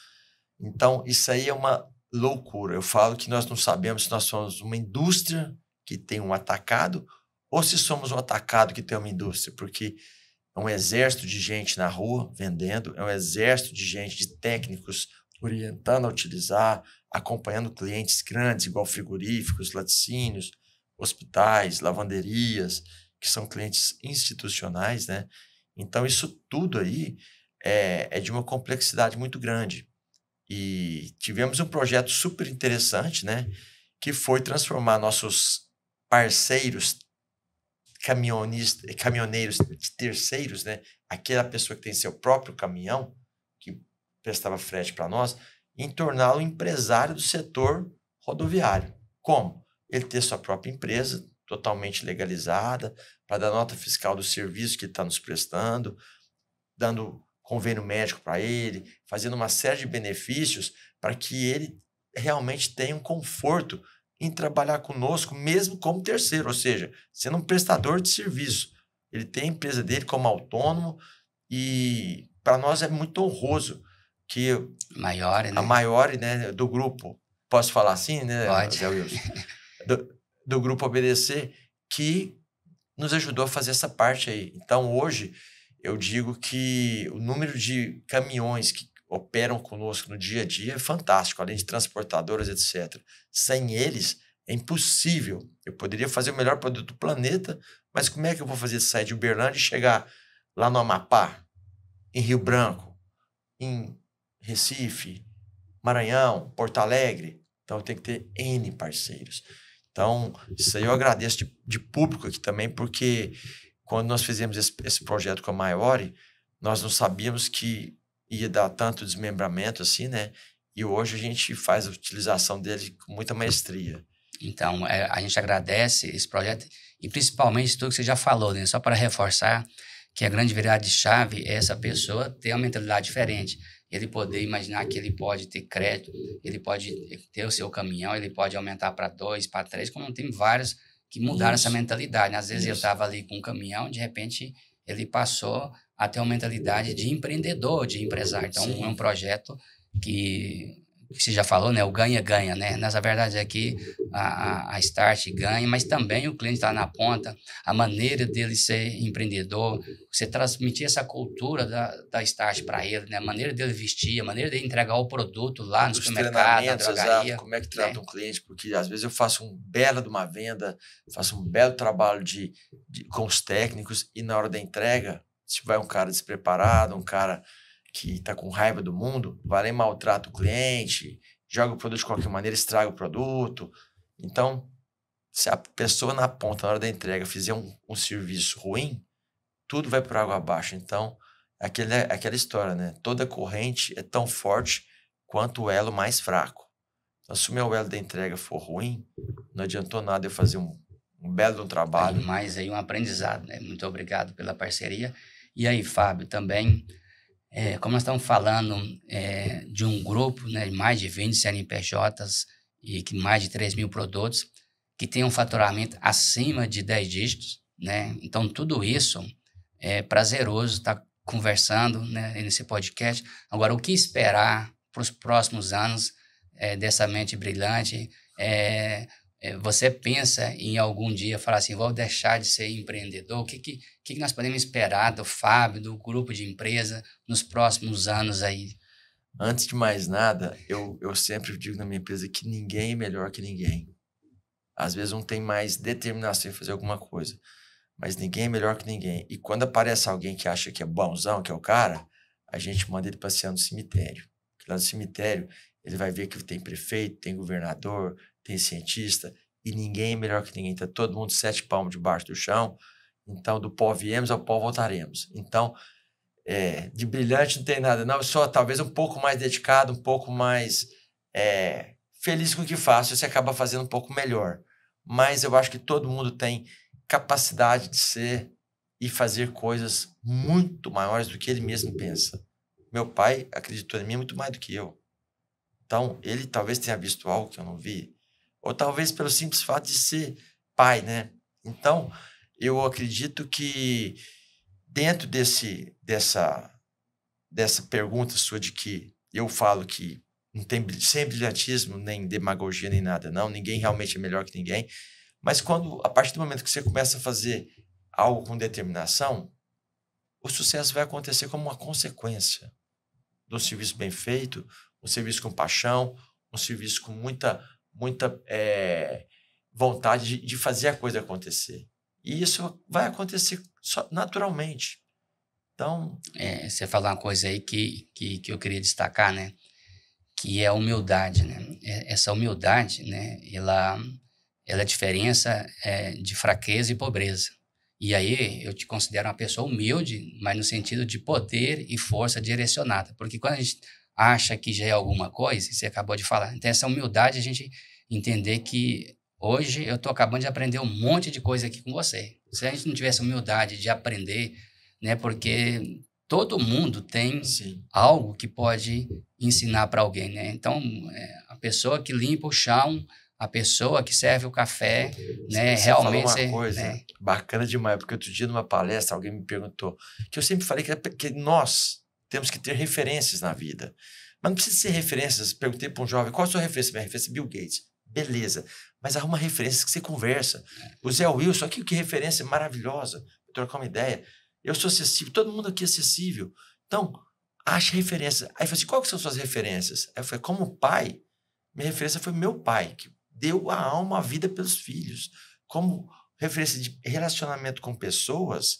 Então, isso aí é uma loucura. Eu falo que nós não sabemos se nós somos uma indústria que tem um atacado ou se somos um atacado que tem uma indústria, porque é um exército de gente na rua vendendo, é um exército de gente, de técnicos orientando a utilizar, acompanhando clientes grandes, igual frigoríficos, laticínios, hospitais, lavanderias, que são clientes institucionais, né? Então, isso tudo aí é de uma complexidade muito grande. E tivemos um projeto super interessante, né? que foi transformar nossos parceiros caminhoneiros terceiros, né? Aquela pessoa que tem seu próprio caminhão, que prestava frete para nós, em torná-lo empresário do setor rodoviário. Como? Ele ter sua própria empresa, totalmente legalizada, para dar nota fiscal do serviço que ele está nos prestando, dando convênio médico para ele, fazendo uma série de benefícios para que ele realmente tenha um conforto em trabalhar conosco, mesmo como terceiro, ou seja, sendo um prestador de serviço. Ele tem a empresa dele como autônomo e para nós é muito honroso que a Maiore, né, do grupo, posso falar assim, né, Pode. Zé Wilson? Do grupo Obedecer, que nos ajudou a fazer essa parte aí. Então, hoje, eu digo que o número de caminhões que operam conosco no dia a dia é fantástico, além de transportadoras, etc. Sem eles, é impossível. Eu poderia fazer o melhor produto do planeta, mas como é que eu vou fazer sair de Uberlândia e chegar lá no Amapá, em Rio Branco, em Recife, Maranhão, Porto Alegre? Então, eu tenho que ter N parceiros. Então, isso aí eu agradeço de público aqui também, porque quando nós fizemos esse projeto com a Maiore, nós não sabíamos que ia dar tanto desmembramento assim, né? E hoje a gente faz a utilização dele com muita maestria. Então, a gente agradece esse projeto e principalmente tudo que você já falou, né? Só para reforçar que a grande virada de chave é essa pessoa ter uma mentalidade diferente. Ele poder imaginar que ele pode ter crédito, ele pode ter o seu caminhão, ele pode aumentar para 2, para 3, como tem vários que mudaram essa mentalidade. Às vezes ele estava ali com um caminhão, de repente ele passou a ter uma mentalidade de empreendedor, de empresário. Então, é um projeto que você já falou, né? O ganha-ganha, né? Nessa verdade aqui, a Start ganha, mas também o cliente está na ponta, a maneira dele ser empreendedor, você transmitir essa cultura da Start para ele, né? A maneira dele vestir, a maneira dele entregar o produto lá no supermercado, na drogaria. Exato, como é que trata um cliente, porque às vezes eu faço um belo de uma venda, faço um belo trabalho com os técnicos e na hora da entrega, se vai um cara despreparado, um cara que está com raiva do mundo, vai lá e maltrata o cliente, joga o produto de qualquer maneira, estraga o produto. Então, se a pessoa na ponta, na hora da entrega, fizer um serviço ruim, tudo vai por água abaixo. Então, aquela história, né? Toda corrente é tão forte quanto o elo mais fraco. Então, se o meu elo da entrega for ruim, não adiantou nada eu fazer um belo trabalho. Mais aí um aprendizado, né? Muito obrigado pela parceria. E aí, Fábio, também... como nós estamos falando de um grupo, né, de mais de 20 CNPJs e que mais de 3 mil produtos, que tem um faturamento acima de 10 dígitos, né? Então, tudo isso é prazeroso estar conversando, né, nesse podcast. Agora, o que esperar para os próximos anos dessa mente brilhante? Você pensa em algum dia falar assim, vou deixar de ser empreendedor? O que nós podemos esperar do Fábio, do grupo de empresa, nos próximos anos aí? Antes de mais nada, eu sempre digo na minha empresa que ninguém é melhor que ninguém. Às vezes um tem mais determinação em fazer alguma coisa, mas ninguém é melhor que ninguém. E quando aparece alguém que acha que é bonzão, que é o cara, a gente manda ele passear no cemitério. Porque lá no cemitério, ele vai ver que tem prefeito, tem governador, tem cientista, e ninguém é melhor que ninguém. Está todo mundo 7 palmos debaixo do chão. Então, do pó viemos, ao pó voltaremos. Então, de brilhante não tem nada, não. Só talvez um pouco mais dedicado, um pouco mais feliz com o que faço, você acaba fazendo um pouco melhor. Mas eu acho que todo mundo tem capacidade de ser e fazer coisas muito maiores do que ele mesmo pensa. Meu pai acreditou em mim muito mais do que eu. Então, ele talvez tenha visto algo que eu não vi. Ou talvez pelo simples fato de ser pai, né? Então, eu acredito que dentro dessa pergunta sua de que eu falo que não tem sem brilhantismo, nem demagogia, nem nada, não. Ninguém realmente é melhor que ninguém. Mas a partir do momento que você começa a fazer algo com determinação, o sucesso vai acontecer como uma consequência do serviço bem feito, um serviço com paixão, um serviço com muita vontade de fazer a coisa acontecer. E isso vai acontecer naturalmente. Então... você falou uma coisa aí que eu queria destacar, né? que é a humildade, né? Essa humildade, né? Ela é a diferença de fraqueza e pobreza. E aí eu te considero uma pessoa humilde, mas no sentido de poder e força direcionada. Porque quando a gente acha que já é alguma coisa, você acabou de falar, então essa humildade a gente entender que hoje eu estou acabando de aprender um monte de coisa aqui com você. Se a gente não tivesse humildade de aprender, né? Porque todo mundo tem Sim. algo que pode ensinar para alguém, né? Então, a pessoa que limpa o chão, a pessoa que serve o café, né? Você Realmente, falou uma coisa né? bacana demais, porque outro dia numa palestra alguém me perguntou que eu sempre falei que nós temos que ter referências na vida. Mas não precisa ser referências. Perguntei para um jovem, qual a sua referência? Minha referência é Bill Gates. Beleza, mas arruma referências que você conversa. O Zé Wilson, aqui que referência maravilhosa, trocar uma ideia. Eu sou acessível, todo mundo aqui é acessível. Então, ache referências. Aí eu falei assim, quais são suas referências? Aí eu falei, como pai, minha referência foi meu pai, que deu a alma, a vida pelos filhos. Como referência de relacionamento com pessoas,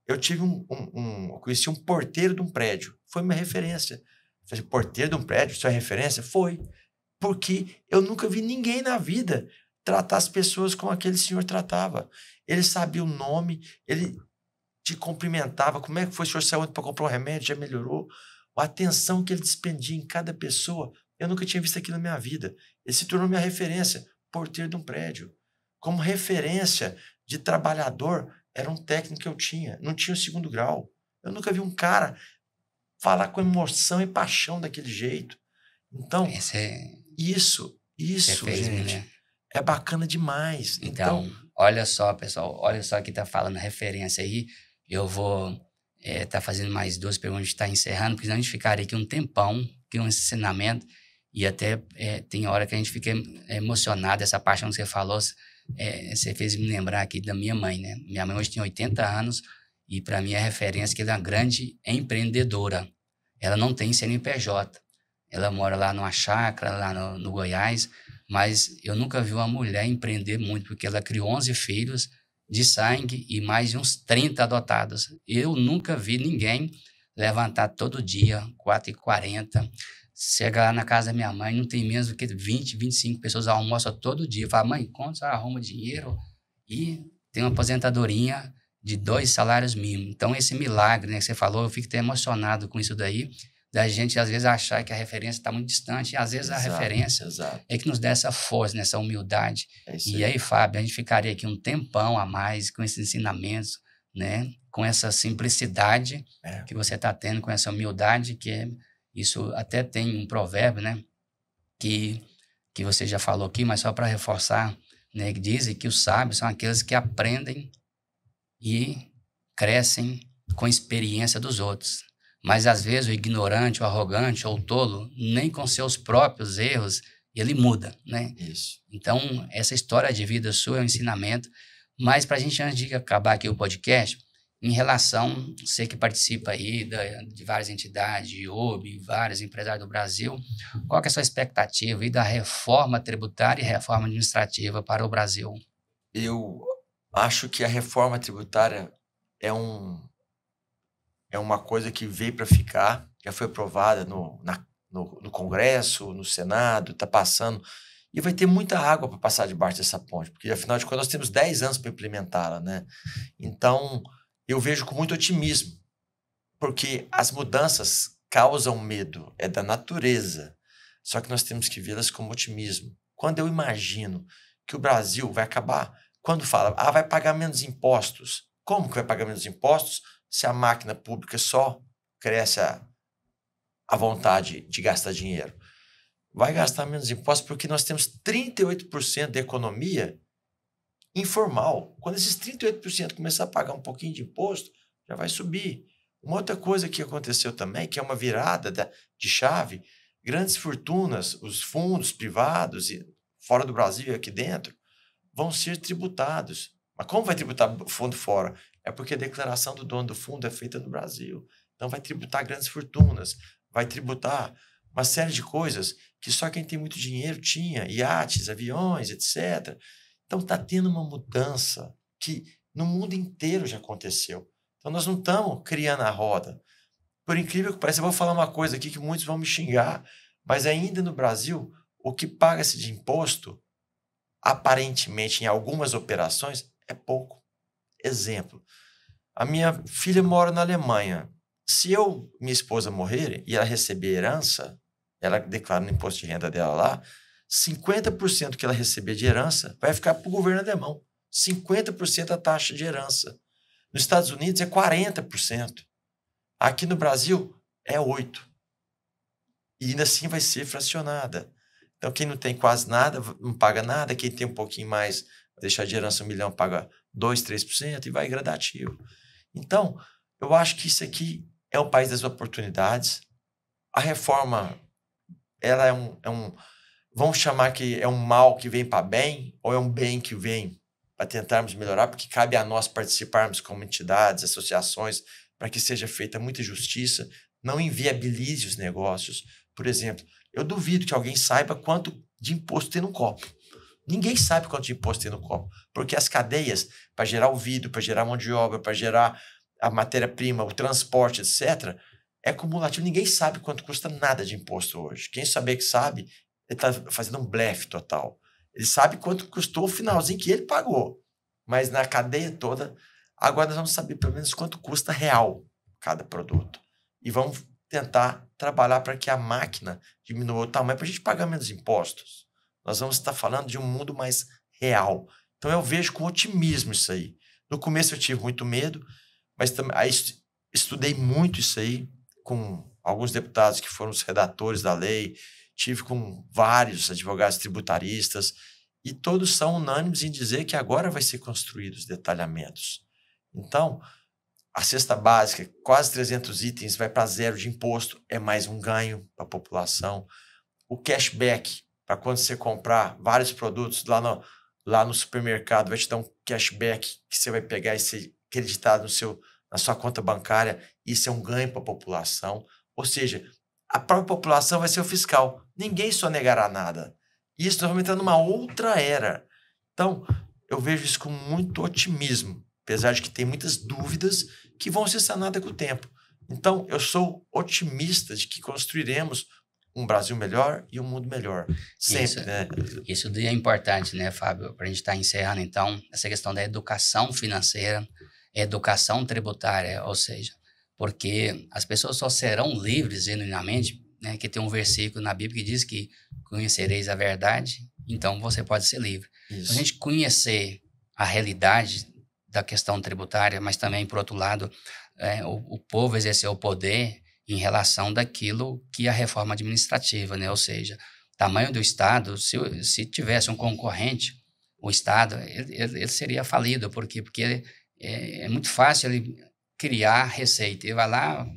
eu tive eu conheci um porteiro de um prédio. Foi minha referência. Eu falei, porteiro de um prédio, sua referência? Foi. Porque eu nunca vi ninguém na vida tratar as pessoas como aquele senhor tratava. Ele sabia o nome, ele te cumprimentava. Como é que foi? O senhor saiu ontem para comprar um remédio? Já melhorou? A atenção que ele despendia em cada pessoa, eu nunca tinha visto aquilo na minha vida. Ele se tornou minha referência, porteiro de um prédio. Como referência de trabalhador, era um técnico que eu tinha. Não tinha o 2º grau. Eu nunca vi um cara falar com emoção e paixão daquele jeito. Então, isso, fez, gente, né? é bacana demais. Então, olha só, pessoal, olha só que tá falando referência aí. Eu vou tá fazendo mais 2 perguntas, está encerrando, porque senão a gente ficaria aqui um tempão, que um ensinamento, e até tem hora que a gente fica emocionado, essa paixão que você falou, você fez me lembrar aqui da minha mãe, né? Minha mãe hoje tem 80 anos, e para mim é referência que ela é uma grande empreendedora. Ela não tem CNPJ. Ela mora lá numa chácara, lá no Goiás, mas eu nunca vi uma mulher empreender muito, porque ela criou 11 filhos de sangue e mais de uns 30 adotados. Eu nunca vi ninguém levantar todo dia, 4h40, chegar lá na casa da minha mãe, não tem menos do que 20, 25 pessoas almoçam todo dia. Fala, mãe, quando você arruma dinheiro? E tem uma aposentadorinha de 2 salários mínimos. Então, esse milagre, né, que você falou, eu fico até emocionado com isso daí, da gente, às vezes, achar que a referência está muito distante, e às vezes a referência é que nos dá essa força, essa humildade. E aí, Fábio, a gente ficaria aqui um tempão a mais com esses ensinamentos, né? Com essa simplicidade que você está tendo, com essa humildade, isso até tem um provérbio, né? Que você já falou aqui, mas só para reforçar, né? Que dizem que os sábios são aqueles que aprendem e crescem com a experiência dos outros. Mas, às vezes, o ignorante, o arrogante ou o tolo, nem com seus próprios erros, ele muda, né? Isso. Então, essa história de vida sua é um ensinamento. Mas, para a gente, antes de acabar aqui o podcast, em relação, você que participa aí de várias entidades, de IOB, vários empresários do Brasil, qual que é a sua expectativa aí da reforma tributária e reforma administrativa para o Brasil? Eu acho que a reforma tributária é uma coisa que veio para ficar, já foi aprovada no Congresso, no Senado, está passando, e vai ter muita água para passar debaixo dessa ponte, porque, afinal de contas, nós temos 10 anos para implementá-la, né? Então, eu vejo com muito otimismo, porque as mudanças causam medo, é da natureza, só que nós temos que vê-las como otimismo. Quando eu imagino que o Brasil vai acabar, quando fala, vai pagar menos impostos, como que vai pagar menos impostos se a máquina pública só cresce a vontade de gastar dinheiro? Vai gastar menos impostos porque nós temos 38% da economia informal. Quando esses 38% começar a pagar um pouquinho de imposto, já vai subir. Uma outra coisa que aconteceu também, que é uma virada de chave, grandes fortunas, os fundos privados, fora do Brasil e aqui dentro, vão ser tributados. Mas como vai tributar o fundo fora? É porque a declaração do dono do fundo é feita no Brasil. Então vai tributar grandes fortunas, vai tributar uma série de coisas que só quem tem muito dinheiro tinha, iates, aviões, etc. Então está tendo uma mudança que no mundo inteiro já aconteceu. Então nós não estamos criando a roda. Por incrível que pareça, eu vou falar uma coisa aqui que muitos vão me xingar, Mas ainda no Brasil, o que paga-se de imposto, aparentemente, em algumas operações, é pouco. Exemplo, a minha filha mora na Alemanha. Se minha esposa morrer e ela receber herança, ela declara no imposto de renda dela lá, 50% que ela receber de herança vai ficar para o governo alemão. 50% a taxa de herança. Nos Estados Unidos é 40%. Aqui no Brasil é 8%. E ainda assim vai ser fracionada. Então, quem não tem quase nada, não paga nada. Quem tem um pouquinho mais, vai deixar de herança 1 milhão, paga 2%, 3% e vai gradativo. Então, eu acho que isso aqui é o país das oportunidades. A reforma, ela vamos chamar que é um mal que vem para bem ou é um bem que vem para tentarmos melhorar, porque cabe a nós participarmos como entidades, associações, para que seja feita muita justiça, não inviabilize os negócios. Por exemplo, eu duvido que alguém saiba quanto de imposto tem no copo. Ninguém sabe quanto de imposto tem no copo, porque as cadeias, para gerar o vidro, para gerar mão de obra, para gerar a matéria-prima, o transporte, etc., é cumulativo. Ninguém sabe quanto custa nada de imposto hoje. Quem saber que sabe, ele está fazendo um blefe total. Ele sabe quanto custou o finalzinho que ele pagou, mas na cadeia toda, agora nós vamos saber pelo menos quanto custa real cada produto. E vamos tentar trabalhar para que a máquina diminua o tamanho, para a gente pagar menos impostos. Nós vamos estar falando de um mundo mais real. Então eu vejo com otimismo isso aí. No começo eu tive muito medo, mas aí estudei muito isso aí com alguns deputados que foram os redatores da lei, tive com vários advogados tributaristas, e todos são unânimes em dizer que agora vai ser construído os detalhamentos. Então, a cesta básica, quase 300 itens, vai para 0 de imposto, é mais um ganho para a população. O cashback, para quando você comprar vários produtos lá no supermercado, vai te dar um cashback que você vai pegar e ser creditado na sua conta bancária. Isso é um ganho para a população. Ou seja, a própria população vai ser o fiscal. Ninguém sonegará nada. Isso nós vamos entrar numa outra era. Então, eu vejo isso com muito otimismo, apesar de que tem muitas dúvidas que vão ser sanadas com o tempo. Então, eu sou otimista de que construiremos um Brasil melhor e um mundo melhor. Sempre, isso, né? Isso é importante, né, Fábio? Para a gente estar encerrando, então, essa questão da educação financeira, educação tributária, ou seja, porque as pessoas só serão livres genuinamente, né, que tem um versículo na Bíblia que diz que conhecereis a verdade, então você pode ser livre. Isso. A gente conhecer a realidade da questão tributária, mas também, por outro lado, o povo exercer o poder em relação daquilo que é a reforma administrativa, né? Ou seja, o tamanho do Estado, se tivesse um concorrente, o Estado, ele seria falido, porque é muito fácil ele criar receita. Ele vai lá,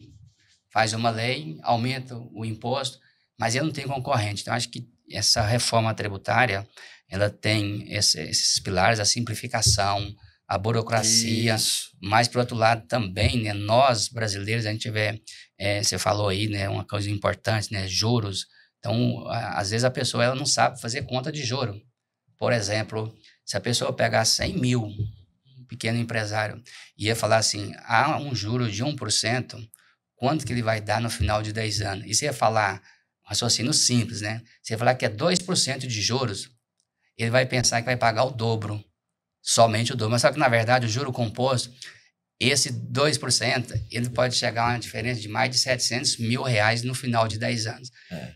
faz uma lei, aumenta o imposto, mas ele não tem concorrente. Então, acho que essa reforma tributária, ela tem esses pilares, a simplificação, a burocracia, mas, por outro lado, também, né, nós, brasileiros, a gente vê, você falou aí, né, uma coisa importante, né, juros. Então, às vezes a pessoa ela não sabe fazer conta de juro. Por exemplo, se a pessoa pegar 100 mil, um pequeno empresário, e ia falar assim, há um juro de 1%, quanto que ele vai dar no final de 10 anos? E você ia falar, um raciocínio simples, né? Você ia falar que é 2% de juros, ele vai pensar que vai pagar o dobro, somente o dobro. Mas só que, na verdade, o juro composto, esse 2%, ele pode chegar a uma diferença de mais de 700 mil reais no final de 10 anos.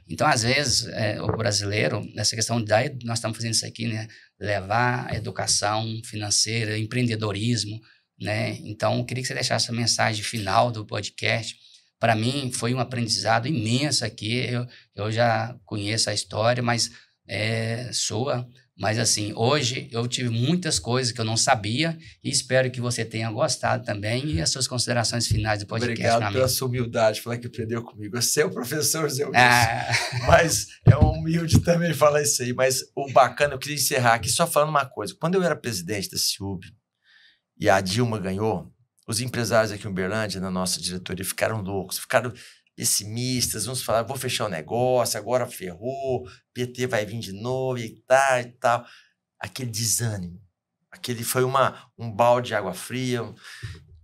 Então, às vezes, o brasileiro, nessa questão nós estamos fazendo isso aqui, né? Levar a educação financeira, empreendedorismo, né? Então, eu queria que você deixasse a mensagem final do podcast. Para mim, foi um aprendizado imenso aqui. Eu já conheço a história, mas Mas, assim, hoje eu tive muitas coisas que eu não sabia e espero que você tenha gostado também e as suas considerações finais do podcast. Obrigado pela sua humildade, falar que aprendeu comigo. Você é o professor Zé Wilson, mas é humilde também falar isso aí. Mas o bacana, eu queria encerrar aqui só falando uma coisa. Quando eu era presidente da CIUB e a Dilma ganhou, os empresários aqui em Uberlândia, na nossa diretoria, ficaram loucos, ficaram pessimistas, uns falaram, vou fechar o negócio, agora ferrou, PT vai vir de novo e tal. Aquele desânimo, foi um balde de água fria.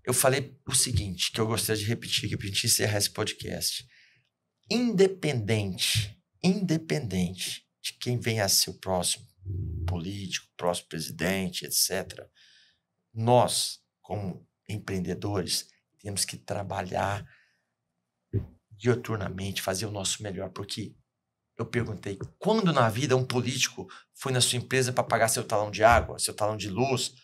Eu falei o seguinte, que eu gostaria de repetir aqui para a gente encerrar esse podcast. Independente independente de quem venha a ser o próximo político, próximo presidente, etc., nós, como empreendedores, temos que trabalhar diuturnamente, fazer o nosso melhor, porque eu perguntei, quando na vida um político foi na sua empresa para pagar seu talão de água, seu talão de luz,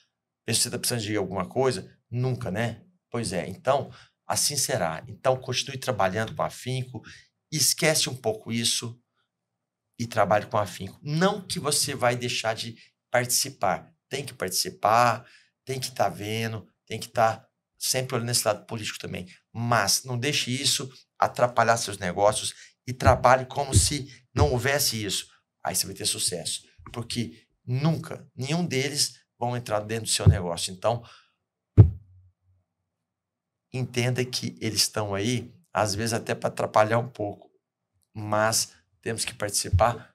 ver se você está precisando de alguma coisa? Nunca, né? Pois é, então, assim será. Então, continue trabalhando com afinco, esquece um pouco isso e trabalhe com afinco. Não que você vai deixar de participar. Tem que participar, tem que estar vendo, tem que estar sempre olhando esse lado político também. Mas não deixe isso atrapalhar seus negócios e trabalhe como se não houvesse isso. Aí você vai ter sucesso. Porque nunca, nenhum deles vão entrar dentro do seu negócio. Então, entenda que eles estão aí, às vezes até para atrapalhar um pouco. Mas temos que participar.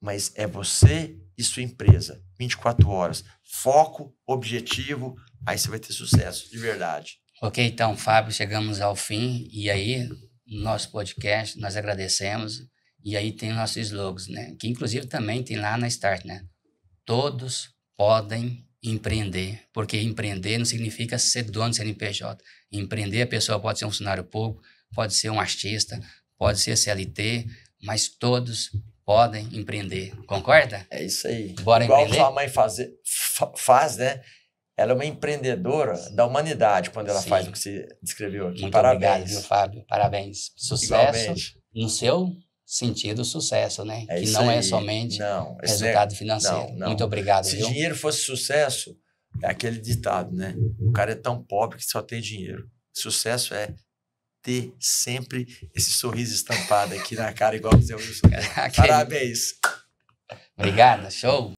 Mas é você e sua empresa. 24 horas. Foco, objetivo, aí você vai ter sucesso, de verdade. Ok, então, Fábio, chegamos ao fim. E aí, no nosso podcast, nós agradecemos. E aí tem nossos slogans, né? Que inclusive também tem lá na Start, né? Todos podem empreender, porque empreender não significa ser dono do CNPJ. Empreender, a pessoa pode ser um funcionário público, pode ser um artista, pode ser CLT, mas todos podem empreender. Concorda? É isso aí. Bora igual empreender? Sua mãe faz, né? Ela é uma empreendedora da humanidade quando ela Sim. faz o que você descreveu aqui. Muito Parabéns. obrigado, viu, Fábio? Parabéns. Sucesso. Igualmente. No seu sentido, sucesso, né? É que isso não aí. é somente Não, resultado financeiro. não. Muito obrigado, Se viu? dinheiro fosse sucesso, é aquele ditado, né? O cara é tão pobre que só tem dinheiro. Sucesso é ter sempre esse sorriso estampado aqui na cara, igual o Zé Wilson. Parabéns. Obrigado, show.